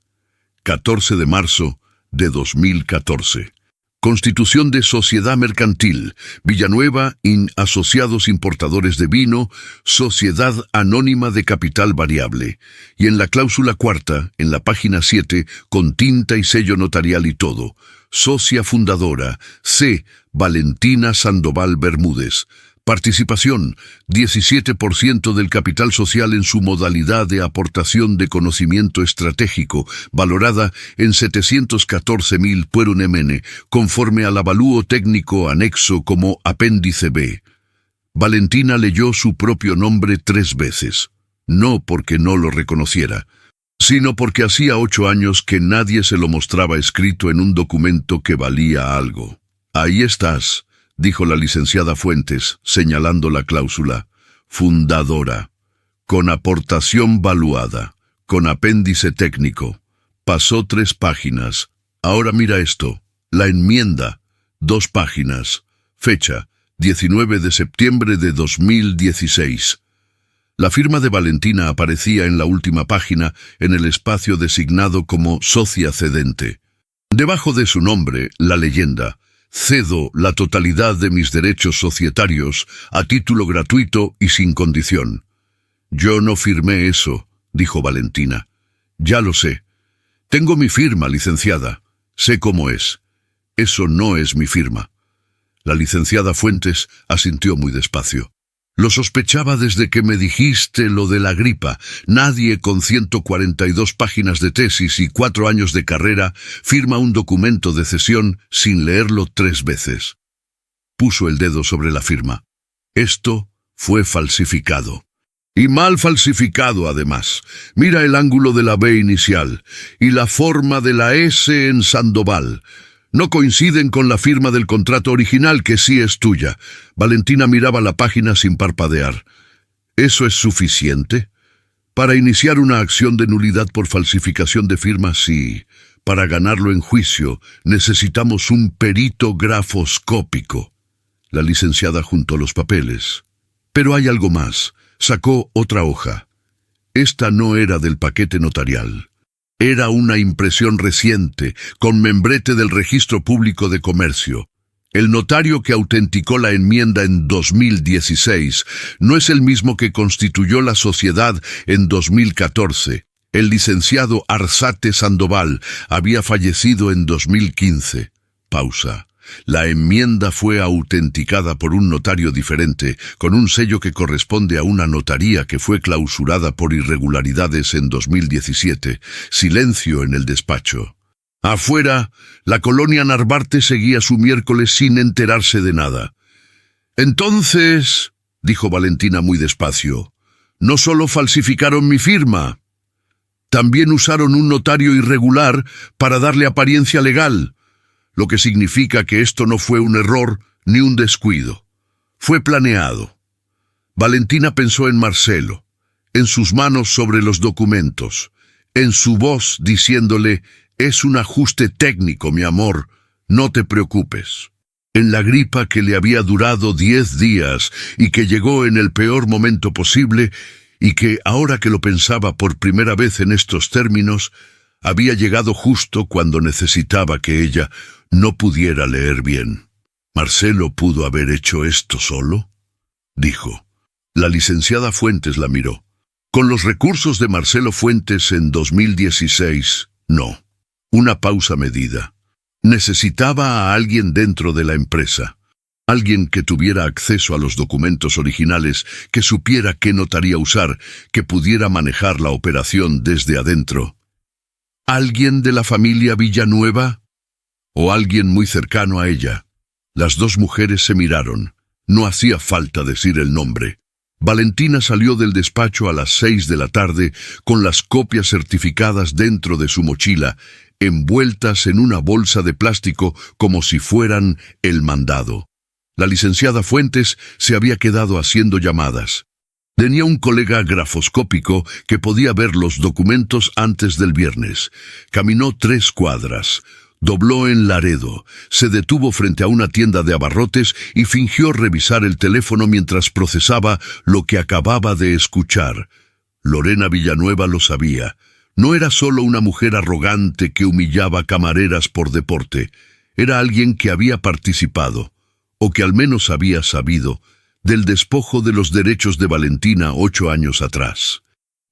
14 de marzo de 2014. Constitución de Sociedad Mercantil, Villanueva in Asociados Importadores de Vino, Sociedad Anónima de Capital Variable. Y en la cláusula 4, en la página 7, con tinta y sello notarial y todo, socia fundadora, C. Valentina Sandoval Bermúdez. Participación: 17% del capital social en su modalidad de aportación de conocimiento estratégico, valorada en 714.000 por un MN, conforme al avalúo técnico anexo como apéndice B. Valentina leyó su propio nombre 3 veces, no porque no lo reconociera, sino porque hacía 8 años que nadie se lo mostraba escrito en un documento que valía algo. Ahí estás, dijo la licenciada Fuentes, señalando la cláusula. Fundadora. Con aportación valuada. Con apéndice técnico. Pasó 3 páginas. Ahora mira esto. La enmienda. 2 páginas. Fecha: 19 de septiembre de 2016. La firma de Valentina aparecía en la última página en el espacio designado como socia cedente. Debajo de su nombre, la leyenda: cedo la totalidad de mis derechos societarios a título gratuito y sin condición. Yo no firmé eso, dijo Valentina. Ya lo sé. Tengo mi firma, licenciada. Sé cómo es. Eso no es mi firma. La licenciada Fuentes asintió muy despacio. Lo sospechaba desde que me dijiste lo de la gripa. Nadie con 142 páginas de tesis y 4 años de carrera firma un documento de cesión sin leerlo 3 veces. Puso el dedo sobre la firma. Esto fue falsificado. Y mal falsificado, además. Mira el ángulo de la B inicial y la forma de la S en Sandoval. No coinciden con la firma del contrato original, que sí es tuya. Valentina miraba la página sin parpadear. ¿Eso es suficiente? Para iniciar una acción de nulidad por falsificación de firma, sí. Para ganarlo en juicio, necesitamos un perito grafoscópico. La licenciada juntó los papeles. Pero hay algo más. Sacó otra hoja. Esta no era del paquete notarial. Era una impresión reciente, con membrete del Registro Público de Comercio. El notario que autenticó la enmienda en 2016 no es el mismo que constituyó la sociedad en 2014. El licenciado Arzate Sandoval había fallecido en 2015. Pausa. La enmienda fue autenticada por un notario diferente, con un sello que corresponde a una notaría que fue clausurada por irregularidades en 2017. Silencio en el despacho. Afuera, la colonia Narvarte seguía su miércoles sin enterarse de nada. Entonces, dijo Valentina muy despacio, no solo falsificaron mi firma, También usaron un notario irregular para darle apariencia legal, lo que significa que esto no fue un error ni un descuido. Fue planeado. Valentina pensó en Marcelo, en sus manos sobre los documentos, en su voz diciéndole: «Es un ajuste técnico, mi amor, no te preocupes». En la gripa que le había durado 10 días y que llegó en el peor momento posible, y que, ahora que lo pensaba por primera vez en estos términos, había llegado justo cuando necesitaba que ella no pudiera leer bien. «¿Marcelo pudo haber hecho esto solo?», dijo. La licenciada Fuentes la miró. Con los recursos de Marcelo Fuentes en 2016, no. Una pausa medida. Necesitaba a alguien dentro de la empresa. Alguien que tuviera acceso a los documentos originales, que supiera qué notaría usar, que pudiera manejar la operación desde adentro. ¿Alguien de la familia Villanueva? ¿O alguien muy cercano a ella? Las dos mujeres se miraron. No hacía falta decir el nombre. Valentina salió del despacho a las 6 de la tarde con las copias certificadas dentro de su mochila, envueltas en una bolsa de plástico como si fueran el mandado. La licenciada Fuentes se había quedado haciendo llamadas. Tenía un colega grafoscópico que podía ver los documentos antes del viernes. Caminó 3 cuadras. Dobló en Laredo, se detuvo frente a una tienda de abarrotes y fingió revisar el teléfono mientras procesaba lo que acababa de escuchar. Lorena Villanueva lo sabía. No era solo una mujer arrogante que humillaba camareras por deporte. Era alguien que había participado, o que al menos había sabido, del despojo de los derechos de Valentina 8 años atrás.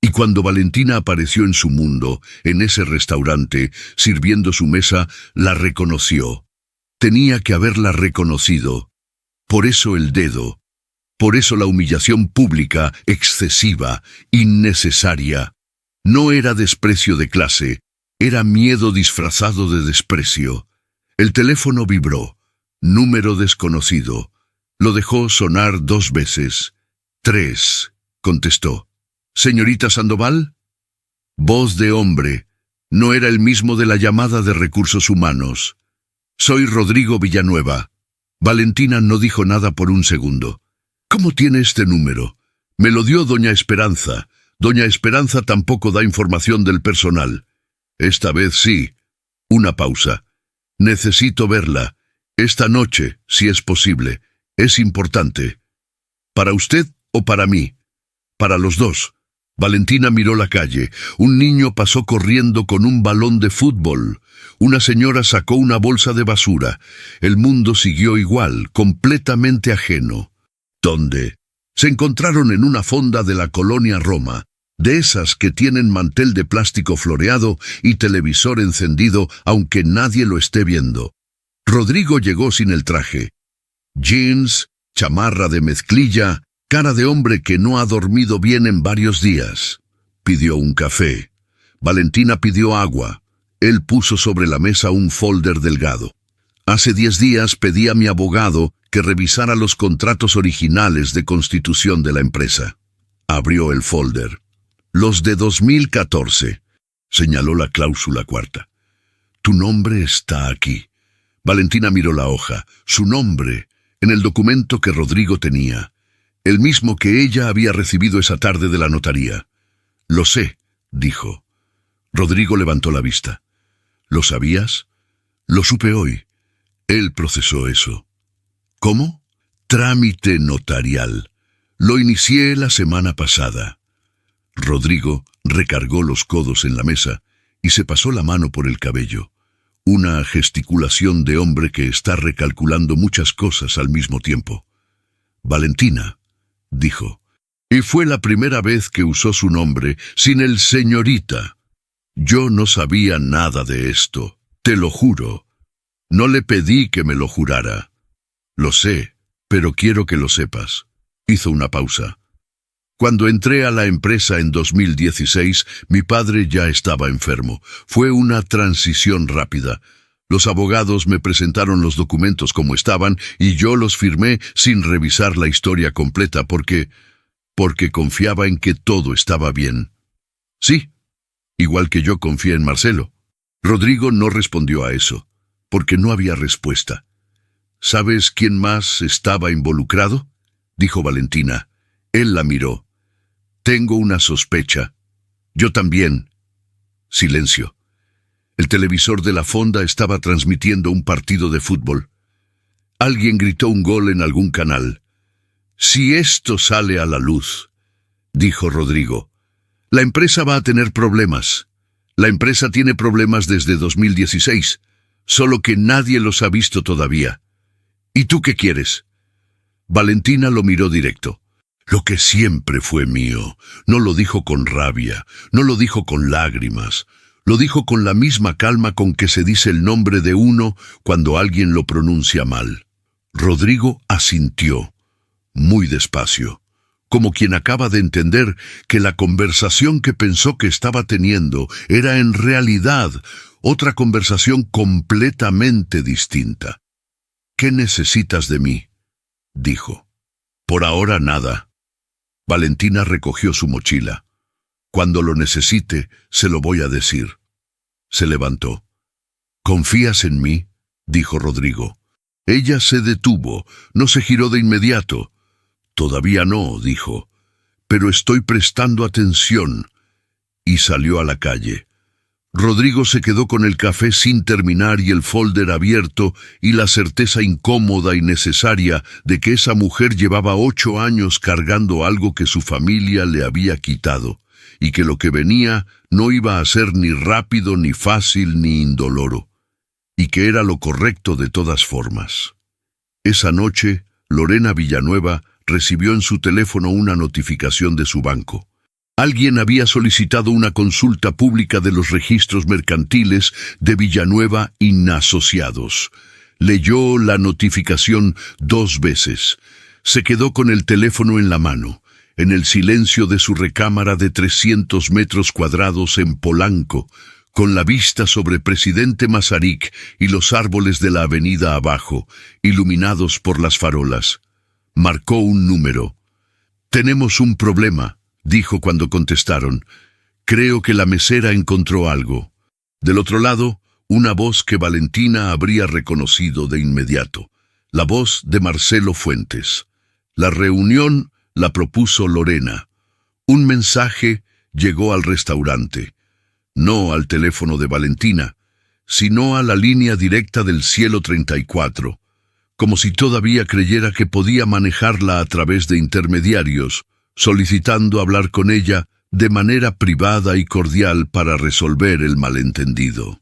Y cuando Valentina apareció en su mundo, en ese restaurante, sirviendo su mesa, la reconoció. Tenía que haberla reconocido. Por eso el dedo. Por eso la humillación pública, excesiva, innecesaria. No era desprecio de clase, era miedo disfrazado de desprecio. El teléfono vibró. Número desconocido. Lo dejó sonar 2 veces. 3, contestó. «¿Señorita Sandoval?» Voz de hombre. No era el mismo de la llamada de Recursos Humanos. «Soy Rodrigo Villanueva». Valentina no dijo nada por un segundo. «¿Cómo tiene este número?» «Me lo dio doña Esperanza. Doña Esperanza tampoco da información del personal». «Esta vez sí». Una pausa. «Necesito verla. Esta noche, si es posible. Es importante». «¿Para usted o para mí?» «Para los dos». Valentina miró la calle. Un niño pasó corriendo con un balón de fútbol. Una señora sacó una bolsa de basura. El mundo siguió igual, completamente ajeno. ¿Dónde? Se encontraron en una fonda de la colonia Roma, de esas que tienen mantel de plástico floreado y televisor encendido aunque nadie lo esté viendo. Rodrigo llegó sin el traje. Jeans, chamarra de mezclilla, cara de hombre que no ha dormido bien en varios días. Pidió un café. Valentina pidió agua. Él puso sobre la mesa un folder delgado. Hace 10 días pedí a mi abogado que revisara los contratos originales de constitución de la empresa. Abrió el folder. Los de 2014. Señaló la cláusula 4. Tu nombre está aquí. Valentina miró la hoja. Su nombre, en el documento que Rodrigo tenía. El mismo que ella había recibido esa tarde de la notaría. «Lo sé», dijo. Rodrigo levantó la vista. «¿Lo sabías?» «Lo supe hoy». Él procesó eso. «¿Cómo?» «Trámite notarial. Lo inicié la semana pasada». Rodrigo recargó los codos en la mesa y se pasó la mano por el cabello. Una gesticulación de hombre que está recalculando muchas cosas al mismo tiempo. «Valentina», dijo, y fue la primera vez que usó su nombre sin el señorita. «Yo no sabía nada de esto, te lo juro. No le pedí que me lo jurara». «Lo sé, pero quiero que lo sepas». Hizo una pausa. «Cuando entré a la empresa en 2016, mi padre ya estaba enfermo. Fue una transición rápida. Los abogados me presentaron los documentos como estaban y yo los firmé sin revisar la historia completa porque confiaba en que todo estaba bien». «Sí, igual que yo confía en Marcelo. Rodrigo no respondió a eso, porque no había respuesta. ¿Sabes quién más estaba involucrado?, dijo Valentina. Él la miró. Tengo una sospecha. Yo también. Silencio. El televisor de la fonda estaba transmitiendo un partido de fútbol. Alguien gritó un gol en algún canal. Si esto sale a la luz, dijo Rodrigo, la empresa va a tener problemas. La empresa tiene problemas desde 2016, solo que nadie los ha visto todavía. ¿Y tú qué quieres? Valentina lo miró directo. Lo que siempre fue mío. No lo dijo con rabia, no lo dijo con lágrimas. Lo dijo con la misma calma con que se dice el nombre de uno cuando alguien lo pronuncia mal. Rodrigo asintió, muy despacio, como quien acaba de entender que la conversación que pensó que estaba teniendo era en realidad otra conversación completamente distinta. ¿Qué necesitas de mí?, dijo. Por ahora nada. Valentina recogió su mochila. Cuando lo necesite, se lo voy a decir. Se levantó. ¿Confías en mí?, dijo Rodrigo. Ella se detuvo, no se giró de inmediato. Todavía no, dijo, pero estoy prestando atención. Y salió a la calle. Rodrigo se quedó con el café sin terminar y el folder abierto y la certeza incómoda y necesaria de que esa mujer llevaba 8 años cargando algo que su familia le había quitado, y que lo que venía no iba a ser ni rápido, ni fácil, ni indoloro, y que era lo correcto de todas formas. Esa noche, Lorena Villanueva recibió en su teléfono una notificación de su banco. Alguien había solicitado una consulta pública de los registros mercantiles de Villanueva Asociados. Leyó la notificación 2 veces. Se quedó con el teléfono en la mano, en el silencio de su recámara de 300 metros cuadrados en Polanco, con la vista sobre Presidente Masaryk y los árboles de la avenida abajo, iluminados por las farolas. Marcó un número. «Tenemos un problema», dijo cuando contestaron. «Creo que la mesera encontró algo». Del otro lado, una voz que Valentina habría reconocido de inmediato. La voz de Marcelo Fuentes. La reunión la propuso Lorena. Un mensaje llegó al restaurante. No al teléfono de Valentina, sino a la línea directa del Cielo 34, como si todavía creyera que podía manejarla a través de intermediarios, solicitando hablar con ella de manera privada y cordial para resolver el malentendido.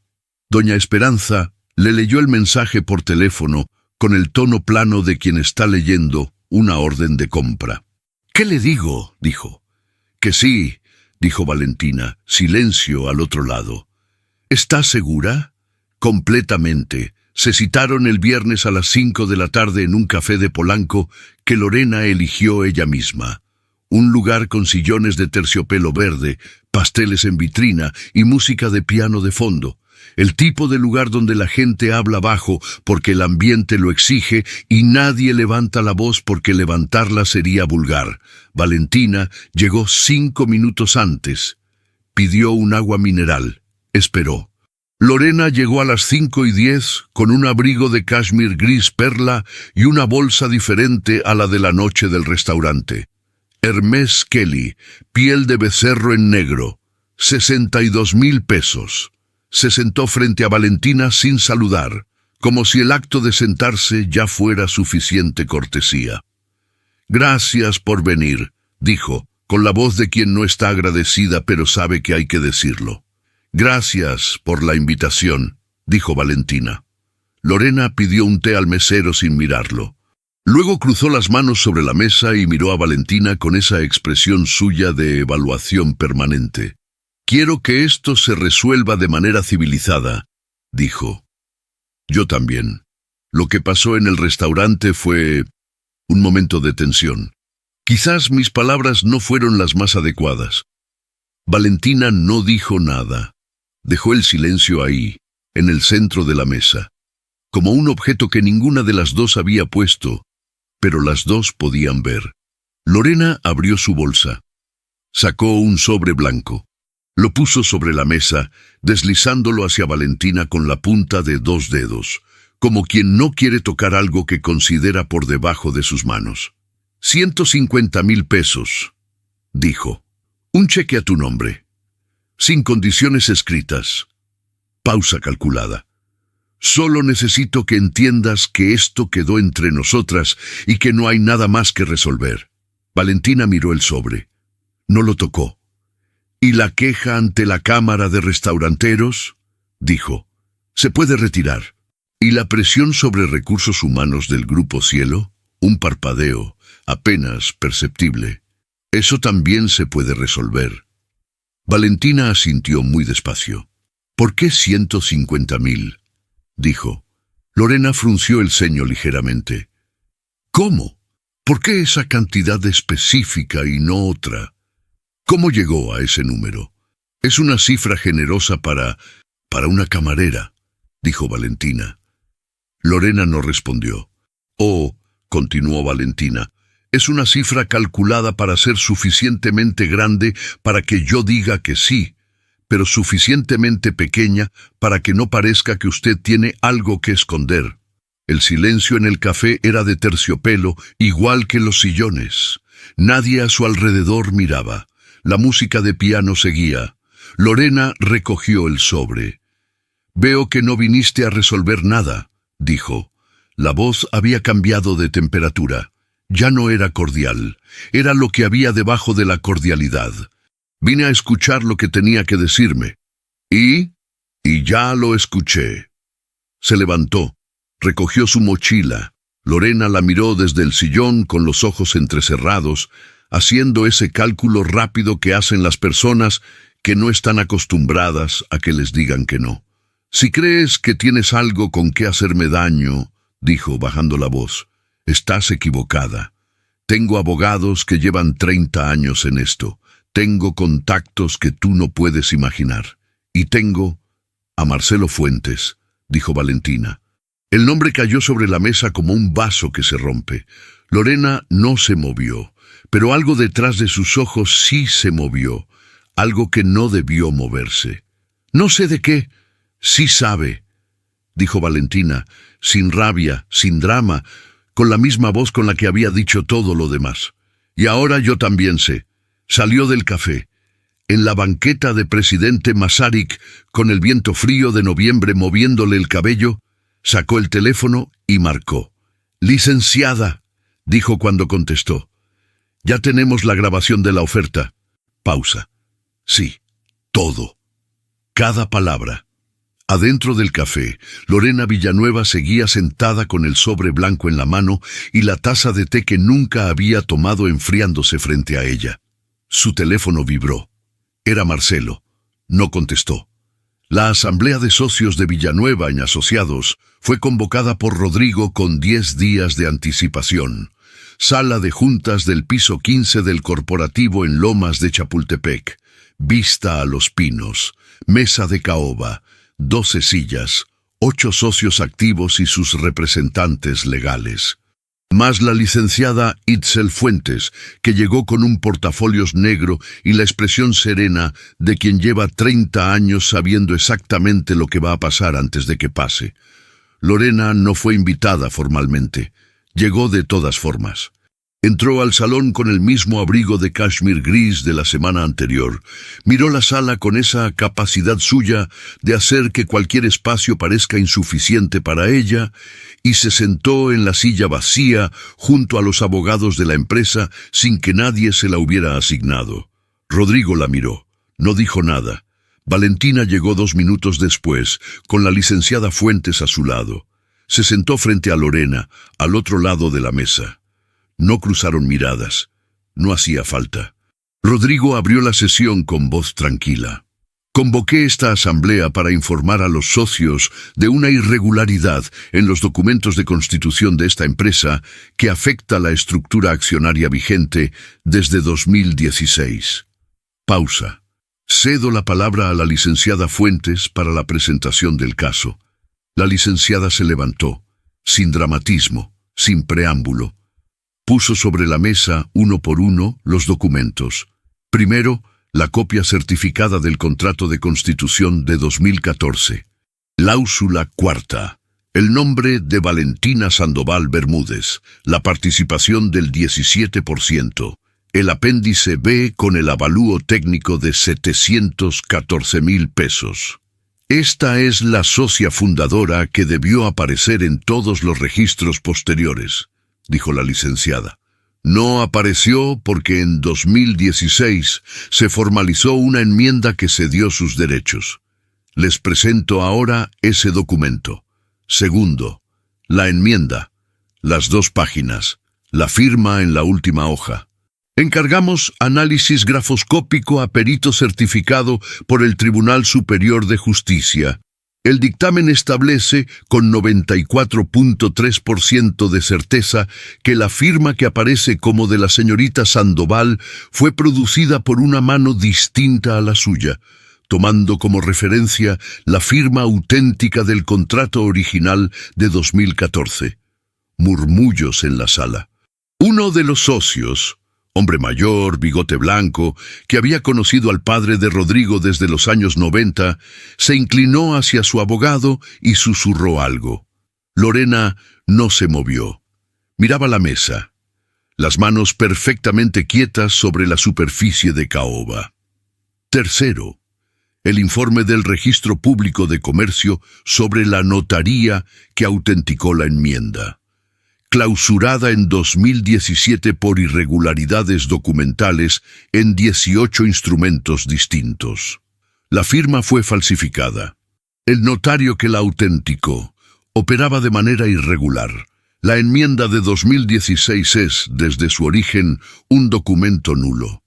Doña Esperanza le leyó el mensaje por teléfono con el tono plano de quien está leyendo una orden de compra. «¿Qué le digo?», dijo. «Que sí», dijo Valentina. Silencio al otro lado. «¿Estás segura?». «Completamente. Se citaron el viernes a las 5 de la tarde en un café de Polanco que Lorena eligió ella misma. Un lugar con sillones de terciopelo verde, pasteles en vitrina y música de piano de fondo. El tipo de lugar donde la gente habla bajo porque el ambiente lo exige y nadie levanta la voz porque levantarla sería vulgar. Valentina llegó 5 minutos antes. Pidió un agua mineral. Esperó. Lorena llegó a las 5:10 con un abrigo de cashmere gris perla y una bolsa diferente a la de la noche del restaurante. Hermès Kelly, piel de becerro en negro, 62,000 pesos. Se sentó frente a Valentina sin saludar, como si el acto de sentarse ya fuera suficiente cortesía. «Gracias por venir», dijo, con la voz de quien no está agradecida pero sabe que hay que decirlo. «Gracias por la invitación», dijo Valentina. Lorena pidió un té al mesero sin mirarlo. Luego cruzó las manos sobre la mesa y miró a Valentina con esa expresión suya de evaluación permanente. «Quiero que esto se resuelva de manera civilizada», dijo. «Yo también. Lo que pasó en el restaurante fue un momento de tensión. Quizás mis palabras no fueron las más adecuadas». Valentina no dijo nada. Dejó el silencio ahí, en el centro de la mesa, como un objeto que ninguna de las dos había puesto, pero las dos podían ver. Lorena abrió su bolsa. Sacó un sobre blanco. Lo puso sobre la mesa, deslizándolo hacia Valentina con la punta de 2 dedos, como quien no quiere tocar algo que considera por debajo de sus manos. 150,000 pesos, dijo. Un cheque a tu nombre, sin condiciones escritas. Pausa calculada. Solo necesito que entiendas que esto quedó entre nosotras y que no hay nada más que resolver. Valentina miró el sobre. No lo tocó. ¿Y la queja ante la Cámara de Restauranteros? Dijo. Se puede retirar. ¿Y la presión sobre recursos humanos del Grupo Cielo? Un parpadeo, apenas perceptible. Eso también se puede resolver. Valentina asintió muy despacio. ¿Por qué 150,000? Dijo. Lorena frunció el ceño ligeramente. ¿Cómo? ¿Por qué esa cantidad específica y no otra? ¿Cómo llegó a ese número? Es una cifra generosa para una camarera, dijo Valentina. Lorena no respondió. Oh, continuó Valentina, es una cifra calculada para ser suficientemente grande para que yo diga que sí, pero suficientemente pequeña para que no parezca que usted tiene algo que esconder. El silencio en el café era de terciopelo, igual que los sillones. Nadie a su alrededor miraba. La música de piano seguía. Lorena recogió el sobre. «Veo que no viniste a resolver nada», dijo. La voz había cambiado de temperatura. Ya no era cordial. Era lo que había debajo de la cordialidad. «Vine a escuchar lo que tenía que decirme». Y ya lo escuché. Se levantó. Recogió su mochila. Lorena la miró desde el sillón con los ojos entrecerrados, haciendo ese cálculo rápido que hacen las personas que no están acostumbradas a que les digan que no. «Si crees que tienes algo con que hacerme daño», dijo bajando la voz, «estás equivocada. Tengo abogados que llevan 30 años en esto. Tengo contactos que tú no puedes imaginar. Y tengo a Marcelo Fuentes», dijo Valentina. El nombre cayó sobre la mesa como un vaso que se rompe. Lorena no se movió, pero algo detrás de sus ojos sí se movió, algo que no debió moverse. «No sé de qué». «Sí sabe», dijo Valentina, sin rabia, sin drama, con la misma voz con la que había dicho todo lo demás. «Y ahora yo también sé». Salió del café. En la banqueta de presidente Masaryk, con el viento frío de noviembre moviéndole el cabello, sacó el teléfono y marcó. «Licenciada», dijo cuando contestó. «Ya tenemos la grabación de la oferta». Pausa. Sí, todo. Cada palabra. Adentro del café, Lorena Villanueva seguía sentada con el sobre blanco en la mano y la taza de té que nunca había tomado enfriándose frente a ella. Su teléfono vibró. Era Marcelo. No contestó. La asamblea de socios de Villanueva y Asociados fue convocada por Rodrigo con 10 días de anticipación. Sala de juntas del piso 15 del corporativo en Lomas de Chapultepec. Vista a los pinos. Mesa de caoba. 12 sillas. 8 socios activos y sus representantes legales. Más la licenciada Itzel Fuentes, que llegó con un portafolios negro y la expresión serena de quien lleva 30 años sabiendo exactamente lo que va a pasar antes de que pase. Lorena no fue invitada formalmente. Llegó de todas formas. Entró al salón con el mismo abrigo de cashmere gris de la semana anterior. Miró la sala con esa capacidad suya de hacer que cualquier espacio parezca insuficiente para ella y se sentó en la silla vacía junto a los abogados de la empresa sin que nadie se la hubiera asignado. Rodrigo la miró. No dijo nada. Valentina llegó 2 minutos después, con la licenciada Fuentes a su lado. Se sentó frente a Lorena, al otro lado de la mesa. No cruzaron miradas. No hacía falta. Rodrigo abrió la sesión con voz tranquila. Convoqué esta asamblea para informar a los socios de una irregularidad en los documentos de constitución de esta empresa que afecta la estructura accionaria vigente desde 2016. Pausa. Cedo la palabra a la licenciada Fuentes para la presentación del caso. La licenciada se levantó, sin dramatismo, sin preámbulo. Puso sobre la mesa, uno por uno, los documentos. Primero, La copia certificada del contrato de constitución de 2014. Cláusula cuarta. El nombre de Valentina Sandoval Bermúdez. La participación del 17%. El apéndice B con el avalúo técnico de 714,000 pesos. Esta es la socia fundadora que debió aparecer en todos los registros posteriores, dijo la licenciada. No apareció porque en 2016 se formalizó una enmienda que cedió sus derechos. Les presento ahora ese documento. Segundo, la enmienda, las 2 páginas, la firma en la última hoja. Encargamos análisis grafoscópico a perito certificado por el Tribunal Superior de Justicia. El dictamen establece con 94.3% de certeza que la firma que aparece como de la señorita Sandoval fue producida por una mano distinta a la suya, tomando como referencia la firma auténtica del contrato original de 2014. Murmullos en la sala. Uno de los socios, hombre mayor, bigote blanco, que había conocido al padre de Rodrigo desde los años 90, se inclinó hacia su abogado y susurró algo. Lorena no se movió. Miraba la mesa, las manos perfectamente quietas sobre la superficie de caoba. Tercero, el informe del Registro Público de Comercio sobre la notaría que autenticó la enmienda. Clausurada en 2017 por irregularidades documentales en 18 instrumentos distintos. La firma fue falsificada. El notario que la autenticó operaba de manera irregular. La enmienda de 2016 es, desde su origen, un documento nulo.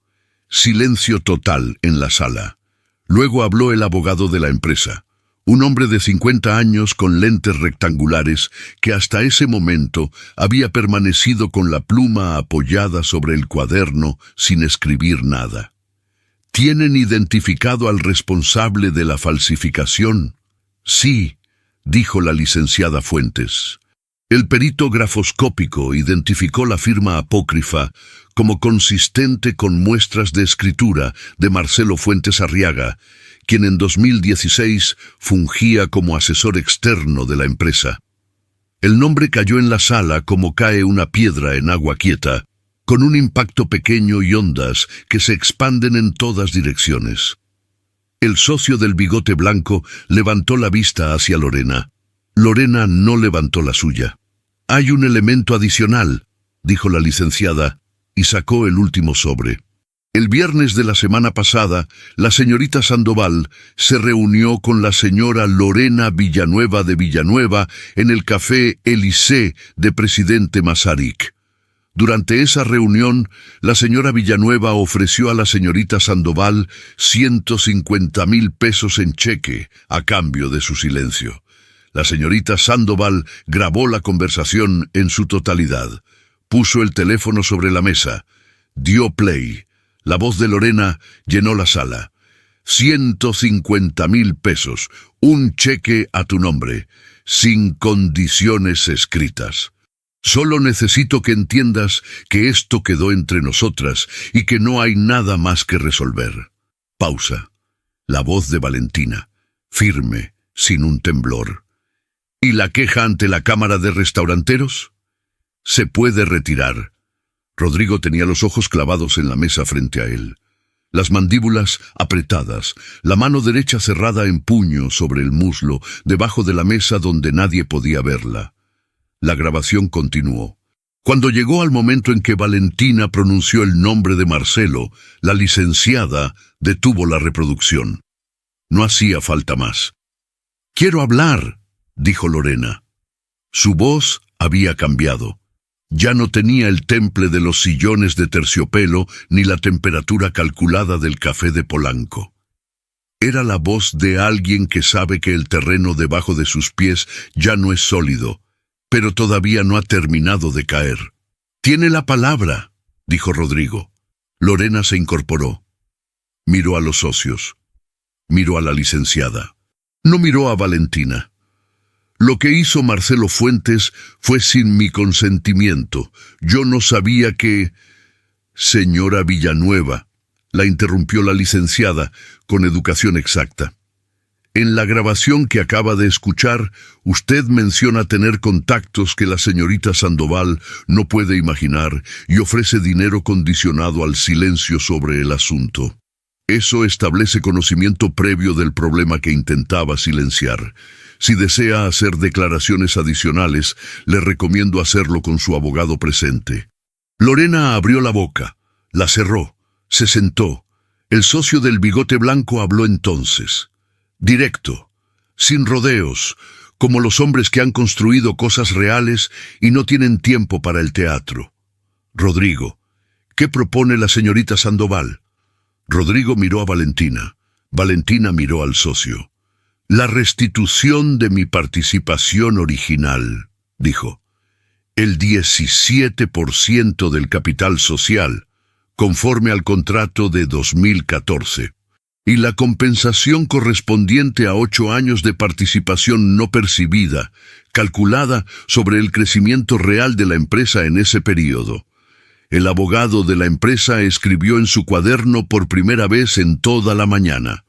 Silencio total en la sala. Luego habló el abogado de la empresa. Un hombre de 50 años con lentes rectangulares que hasta ese momento había permanecido con la pluma apoyada sobre el cuaderno sin escribir nada. ¿Tienen identificado al responsable de la falsificación? Sí, dijo la licenciada Fuentes. El perito grafoscópico identificó la firma apócrifa como consistente con muestras de escritura de Marcelo Fuentes Arriaga, quien en 2016 fungía como asesor externo de la empresa. El nombre cayó en la sala como cae una piedra en agua quieta, con un impacto pequeño y ondas que se expanden en todas direcciones. El socio del bigote blanco levantó la vista hacia Lorena. Lorena no levantó la suya. Hay un elemento adicional, dijo la licenciada, y sacó el último sobre. El viernes de la semana pasada, la señorita Sandoval se reunió con la señora Lorena Villanueva de Villanueva en el café Elysée de Presidente Masaryk. Durante esa reunión, la señora Villanueva ofreció a la señorita Sandoval 150,000 pesos en cheque a cambio de su silencio. La señorita Sandoval grabó la conversación en su totalidad. Puso el teléfono sobre la mesa. Dio play. La voz de Lorena llenó la sala. 150,000 pesos, un cheque a tu nombre, sin condiciones escritas. Solo necesito que entiendas que esto quedó entre nosotras y que no hay nada más que resolver. Pausa. La voz de Valentina, firme, sin un temblor. ¿Y la queja ante la Cámara de Restauranteros? Se puede retirar. Rodrigo tenía los ojos clavados en la mesa frente a él. Las mandíbulas apretadas, la mano derecha cerrada en puño sobre el muslo, debajo de la mesa donde nadie podía verla. La grabación continuó. Cuando llegó al momento en que Valentina pronunció el nombre de Marcelo, la licenciada detuvo la reproducción. No hacía falta más. «Quiero hablar», dijo Lorena. Su voz había cambiado. Ya no tenía el temple de los sillones de terciopelo ni la temperatura calculada del café de Polanco. Era la voz de alguien que sabe que el terreno debajo de sus pies ya no es sólido, pero todavía no ha terminado de caer. «Tiene la palabra», dijo Rodrigo. Lorena se incorporó. Miró a los socios. Miró a la licenciada. No miró a Valentina. Lo que hizo Marcelo Fuentes fue sin mi consentimiento. Yo no sabía que... Señora Villanueva, la interrumpió la licenciada, con educación exacta. En la grabación que acaba de escuchar, usted menciona tener contactos que la señorita Sandoval no puede imaginar y ofrece dinero condicionado al silencio sobre el asunto. Eso establece conocimiento previo del problema que intentaba silenciar. Si desea hacer declaraciones adicionales, le recomiendo hacerlo con su abogado presente. Lorena abrió la boca, la cerró, se sentó. El socio del bigote blanco habló entonces. Directo, sin rodeos, como los hombres que han construido cosas reales y no tienen tiempo para el teatro. Rodrigo, ¿qué propone la señorita Sandoval? Rodrigo miró a Valentina. Valentina miró al socio. La restitución de mi participación original, dijo. El 17% del capital social, conforme al contrato de 2014. Y la compensación correspondiente a 8 años de participación no percibida, calculada sobre el crecimiento real de la empresa en ese período. El abogado de la empresa escribió en su cuaderno por primera vez en toda la mañana.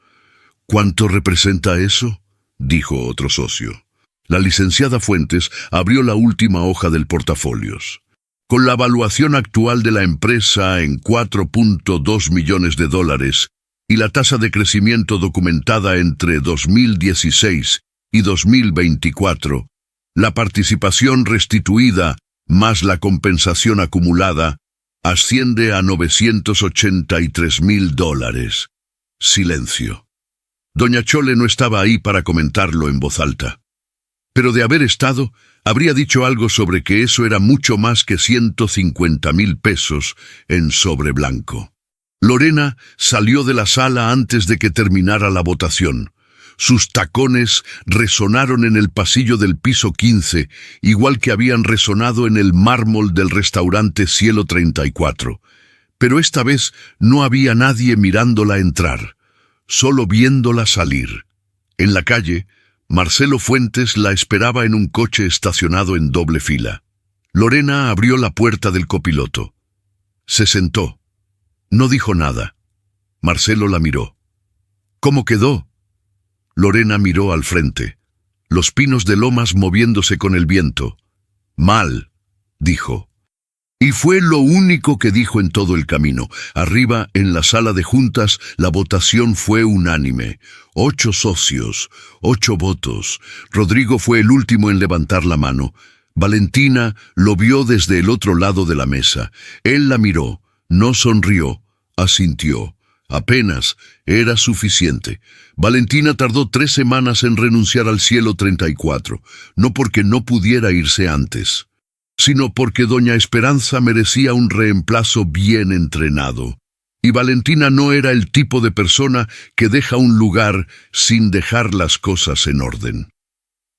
¿Cuánto representa eso?, dijo otro socio. La licenciada Fuentes abrió la última hoja del portafolios. Con la evaluación actual de la empresa en $4.2 millones y la tasa de crecimiento documentada entre 2016 y 2024, la participación restituida más la compensación acumulada asciende a $983.000. Silencio. Doña Chole no estaba ahí para comentarlo en voz alta. Pero de haber estado, habría dicho algo sobre que eso era mucho más que 150,000 pesos en sobre blanco. Lorena salió de la sala antes de que terminara la votación. Sus tacones resonaron en el pasillo del piso 15, igual que habían resonado en el mármol del restaurante Cielo 34. Pero esta vez no había nadie mirándola entrar, solo viéndola salir. En la calle, Marcelo Fuentes la esperaba en un coche estacionado en doble fila. Lorena abrió la puerta del copiloto. Se sentó. No dijo nada. Marcelo la miró. ¿Cómo quedó? Lorena miró al frente. Los pinos de lomas moviéndose con el viento. Mal, dijo. Y fue lo único que dijo en todo el camino. Arriba, en la sala de juntas, la votación fue unánime. 8 socios, 8 votos. Rodrigo fue el último en levantar la mano. Valentina lo vio desde el otro lado de la mesa. Él la miró, no sonrió, asintió. Apenas era suficiente. Valentina tardó 3 semanas en renunciar al Cielo 34, no porque no pudiera irse antes, sino porque doña Esperanza merecía un reemplazo bien entrenado. Y Valentina no era el tipo de persona que deja un lugar sin dejar las cosas en orden.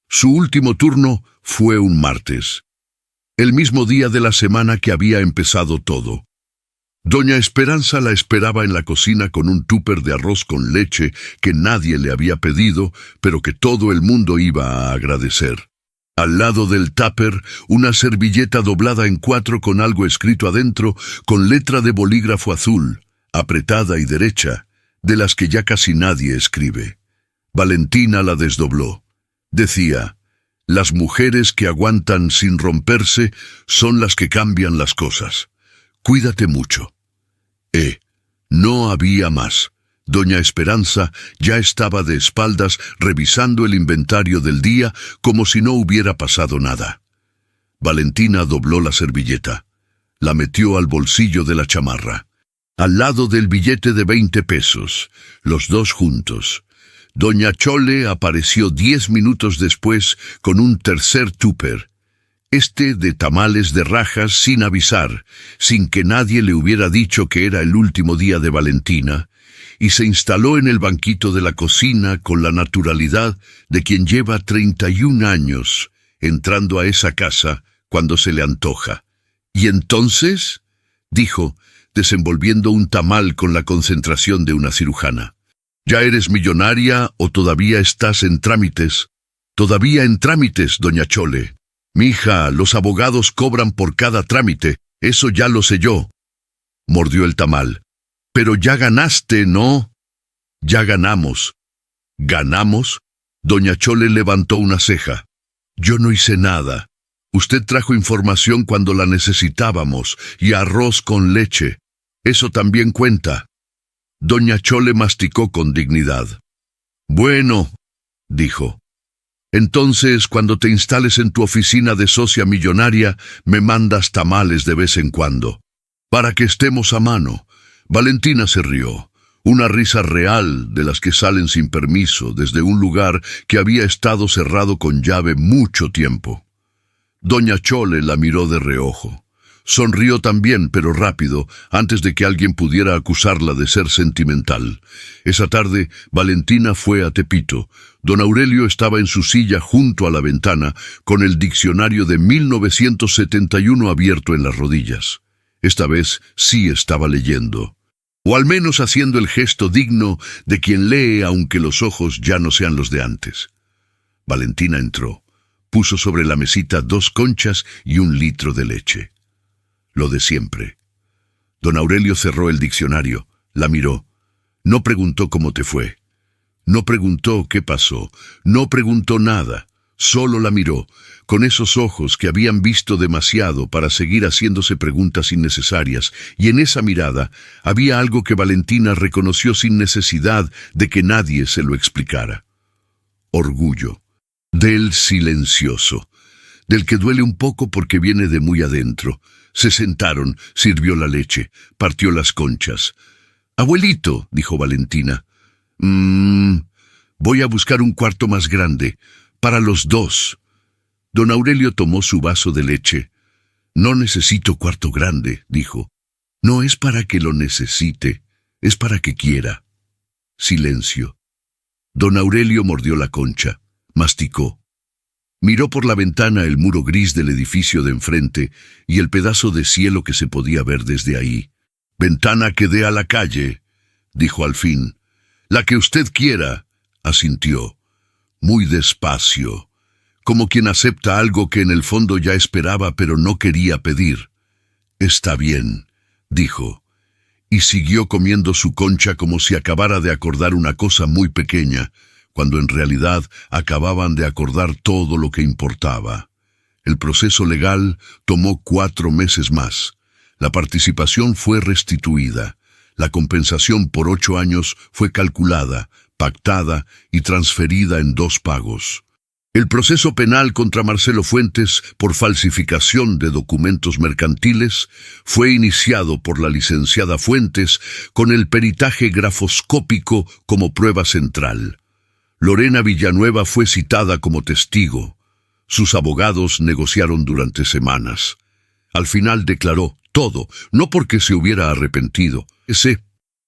Su último turno fue un martes, el mismo día de la semana que había empezado todo. Doña Esperanza la esperaba en la cocina con un tupper de arroz con leche que nadie le había pedido, pero que todo el mundo iba a agradecer. Al lado del tupper, una servilleta doblada en 4 con algo escrito adentro, con letra de bolígrafo azul, apretada y derecha, de las que ya casi nadie escribe. Valentina la desdobló. Decía: las mujeres que aguantan sin romperse son las que cambian las cosas. Cuídate mucho. No había más. Doña Esperanza ya estaba de espaldas revisando el inventario del día como si no hubiera pasado nada. Valentina dobló la servilleta. La metió al bolsillo de la chamarra. Al lado del billete de 20 pesos, los dos juntos. Doña Chole apareció 10 minutos después con un tercer tupper. De tamales de rajas sin avisar, sin que nadie le hubiera dicho que era el último día de Valentina, y se instaló en el banquito de la cocina con la naturalidad de quien lleva 31 años entrando a esa casa cuando se le antoja. ¿Y entonces?, dijo, desenvolviendo un tamal con la concentración de una cirujana. ¿Ya eres millonaria o todavía estás en trámites? Todavía en trámites, doña Chole. Mija, los abogados cobran por cada trámite, eso ya lo sé yo. Mordió el tamal. Pero ya ganaste, ¿no? Ya ganamos. ¿Ganamos? Doña Chole levantó una ceja. Yo no hice nada. Usted trajo información cuando la necesitábamos y arroz con leche. Eso también cuenta. Doña Chole masticó con dignidad. Bueno, dijo. Entonces, cuando te instales en tu oficina de socia millonaria, me mandas tamales de vez en cuando. Para que estemos a mano. Valentina se rió. Una risa real de las que salen sin permiso desde un lugar que había estado cerrado con llave mucho tiempo. Doña Chole la miró de reojo. Sonrió también, pero rápido, antes de que alguien pudiera acusarla de ser sentimental. Esa tarde, Valentina fue a Tepito. Don Aurelio estaba en su silla junto a la ventana, con el diccionario de 1971 abierto en las rodillas. Esta vez sí estaba leyendo. O al menos haciendo el gesto digno de quien lee aunque los ojos ya no sean los de antes. Valentina entró. Puso sobre la mesita 2 conchas y 1 litro de leche. Lo de siempre. Don Aurelio cerró el diccionario, la miró. No preguntó cómo te fue. No preguntó qué pasó. No preguntó nada. Solo la miró, con esos ojos que habían visto demasiado para seguir haciéndose preguntas innecesarias, y en esa mirada había algo que Valentina reconoció sin necesidad de que nadie se lo explicara. Orgullo. Del silencioso. Del que duele un poco porque viene de muy adentro. Se sentaron, sirvió la leche, partió las conchas. «Abuelito», dijo Valentina. Voy a buscar un cuarto más grande, para los 2. Don Aurelio tomó su vaso de leche. «No necesito cuarto grande», dijo. «No es para que lo necesite, es para que quiera». Silencio. Don Aurelio mordió la concha, masticó. Miró por la ventana el muro gris del edificio de enfrente y el pedazo de cielo que se podía ver desde ahí. «Ventana que dé a la calle», dijo al fin. «La que usted quiera», asintió. Muy despacio, como quien acepta algo que en el fondo ya esperaba pero no quería pedir. «Está bien», dijo, y siguió comiendo su concha como si acabara de acordar una cosa muy pequeña, cuando en realidad acababan de acordar todo lo que importaba. El proceso legal tomó 4 meses más. La participación fue restituida. La compensación por 8 años fue calculada, pactada y transferida en 2 pagos. El proceso penal contra Marcelo Fuentes por falsificación de documentos mercantiles fue iniciado por la licenciada Fuentes con el peritaje grafoscópico como prueba central. Lorena Villanueva fue citada como testigo. Sus abogados negociaron durante semanas. Al final declaró todo, no porque se hubiera arrepentido,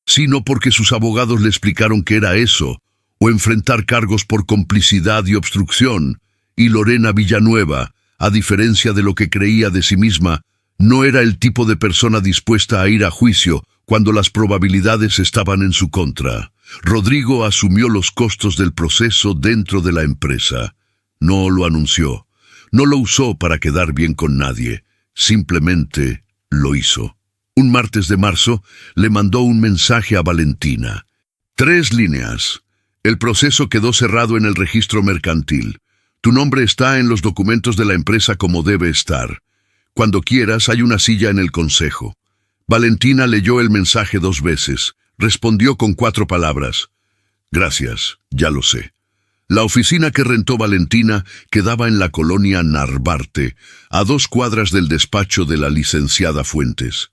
sino porque sus abogados le explicaron que era eso, o enfrentar cargos por complicidad y obstrucción, y Lorena Villanueva, a diferencia de lo que creía de sí misma, no era el tipo de persona dispuesta a ir a juicio cuando las probabilidades estaban en su contra. Rodrigo asumió los costos del proceso dentro de la empresa. No lo anunció. No lo usó para quedar bien con nadie. Simplemente lo hizo. Un martes de marzo le mandó un mensaje a Valentina. 3 líneas. El proceso quedó cerrado en el registro mercantil. Tu nombre está en los documentos de la empresa como debe estar. Cuando quieras hay una silla en el consejo. Valentina leyó el mensaje 2 veces. Respondió con 4 palabras. Gracias, ya lo sé. La oficina que rentó Valentina quedaba en la colonia Narvarte, a 2 cuadras del despacho de la licenciada Fuentes.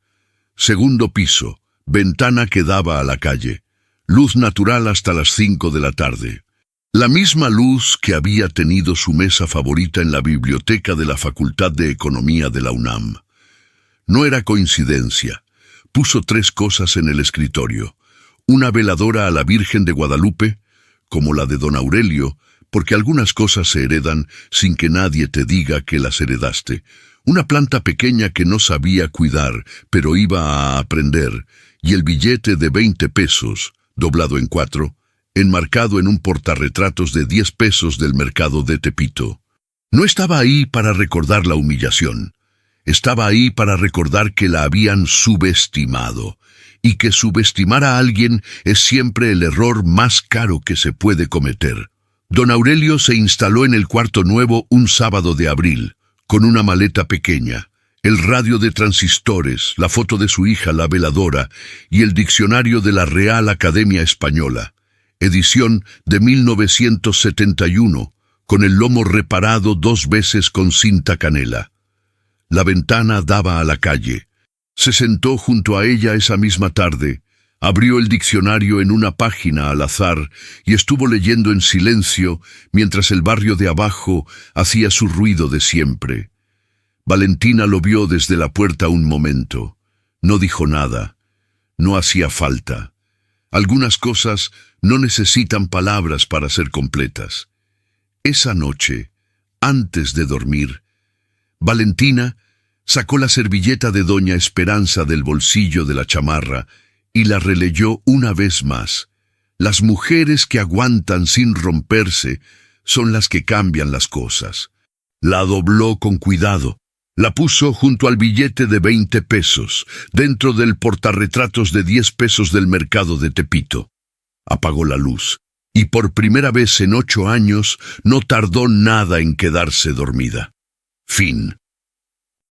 2º piso, ventana que daba a la calle. Luz natural hasta las 5 de la tarde. La misma luz que había tenido su mesa favorita en la biblioteca de la Facultad de Economía de la UNAM. No era coincidencia. Puso 3 cosas en el escritorio. Una veladora a la Virgen de Guadalupe, como la de don Aurelio, porque algunas cosas se heredan sin que nadie te diga que las heredaste. Una planta pequeña que no sabía cuidar, pero iba a aprender, y el billete de 20 pesos, doblado en 4, enmarcado en un portarretratos de 10 pesos del mercado de Tepito. No estaba ahí para recordar la humillación. Estaba ahí para recordar que la habían subestimado y que subestimar a alguien es siempre el error más caro que se puede cometer. Don Aurelio se instaló en el cuarto nuevo un sábado de abril, con una maleta pequeña, el radio de transistores, la foto de su hija, la veladora, y el diccionario de la Real Academia Española, edición de 1971, con el lomo reparado 2 veces con cinta canela. La ventana daba a la calle. Se sentó junto a ella esa misma tarde, abrió el diccionario en una página al azar y estuvo leyendo en silencio mientras el barrio de abajo hacía su ruido de siempre. Valentina lo vio desde la puerta un momento. No dijo nada. No hacía falta. Algunas cosas no necesitan palabras para ser completas. Esa noche, antes de dormir, Valentina sacó la servilleta de Doña Esperanza del bolsillo de la chamarra y la releyó una vez más. Las mujeres que aguantan sin romperse son las que cambian las cosas. La dobló con cuidado. La puso junto al billete de 20 pesos, dentro del portarretratos de 10 pesos del mercado de Tepito. Apagó la luz, y por primera vez en 8 años no tardó nada en quedarse dormida. Fin.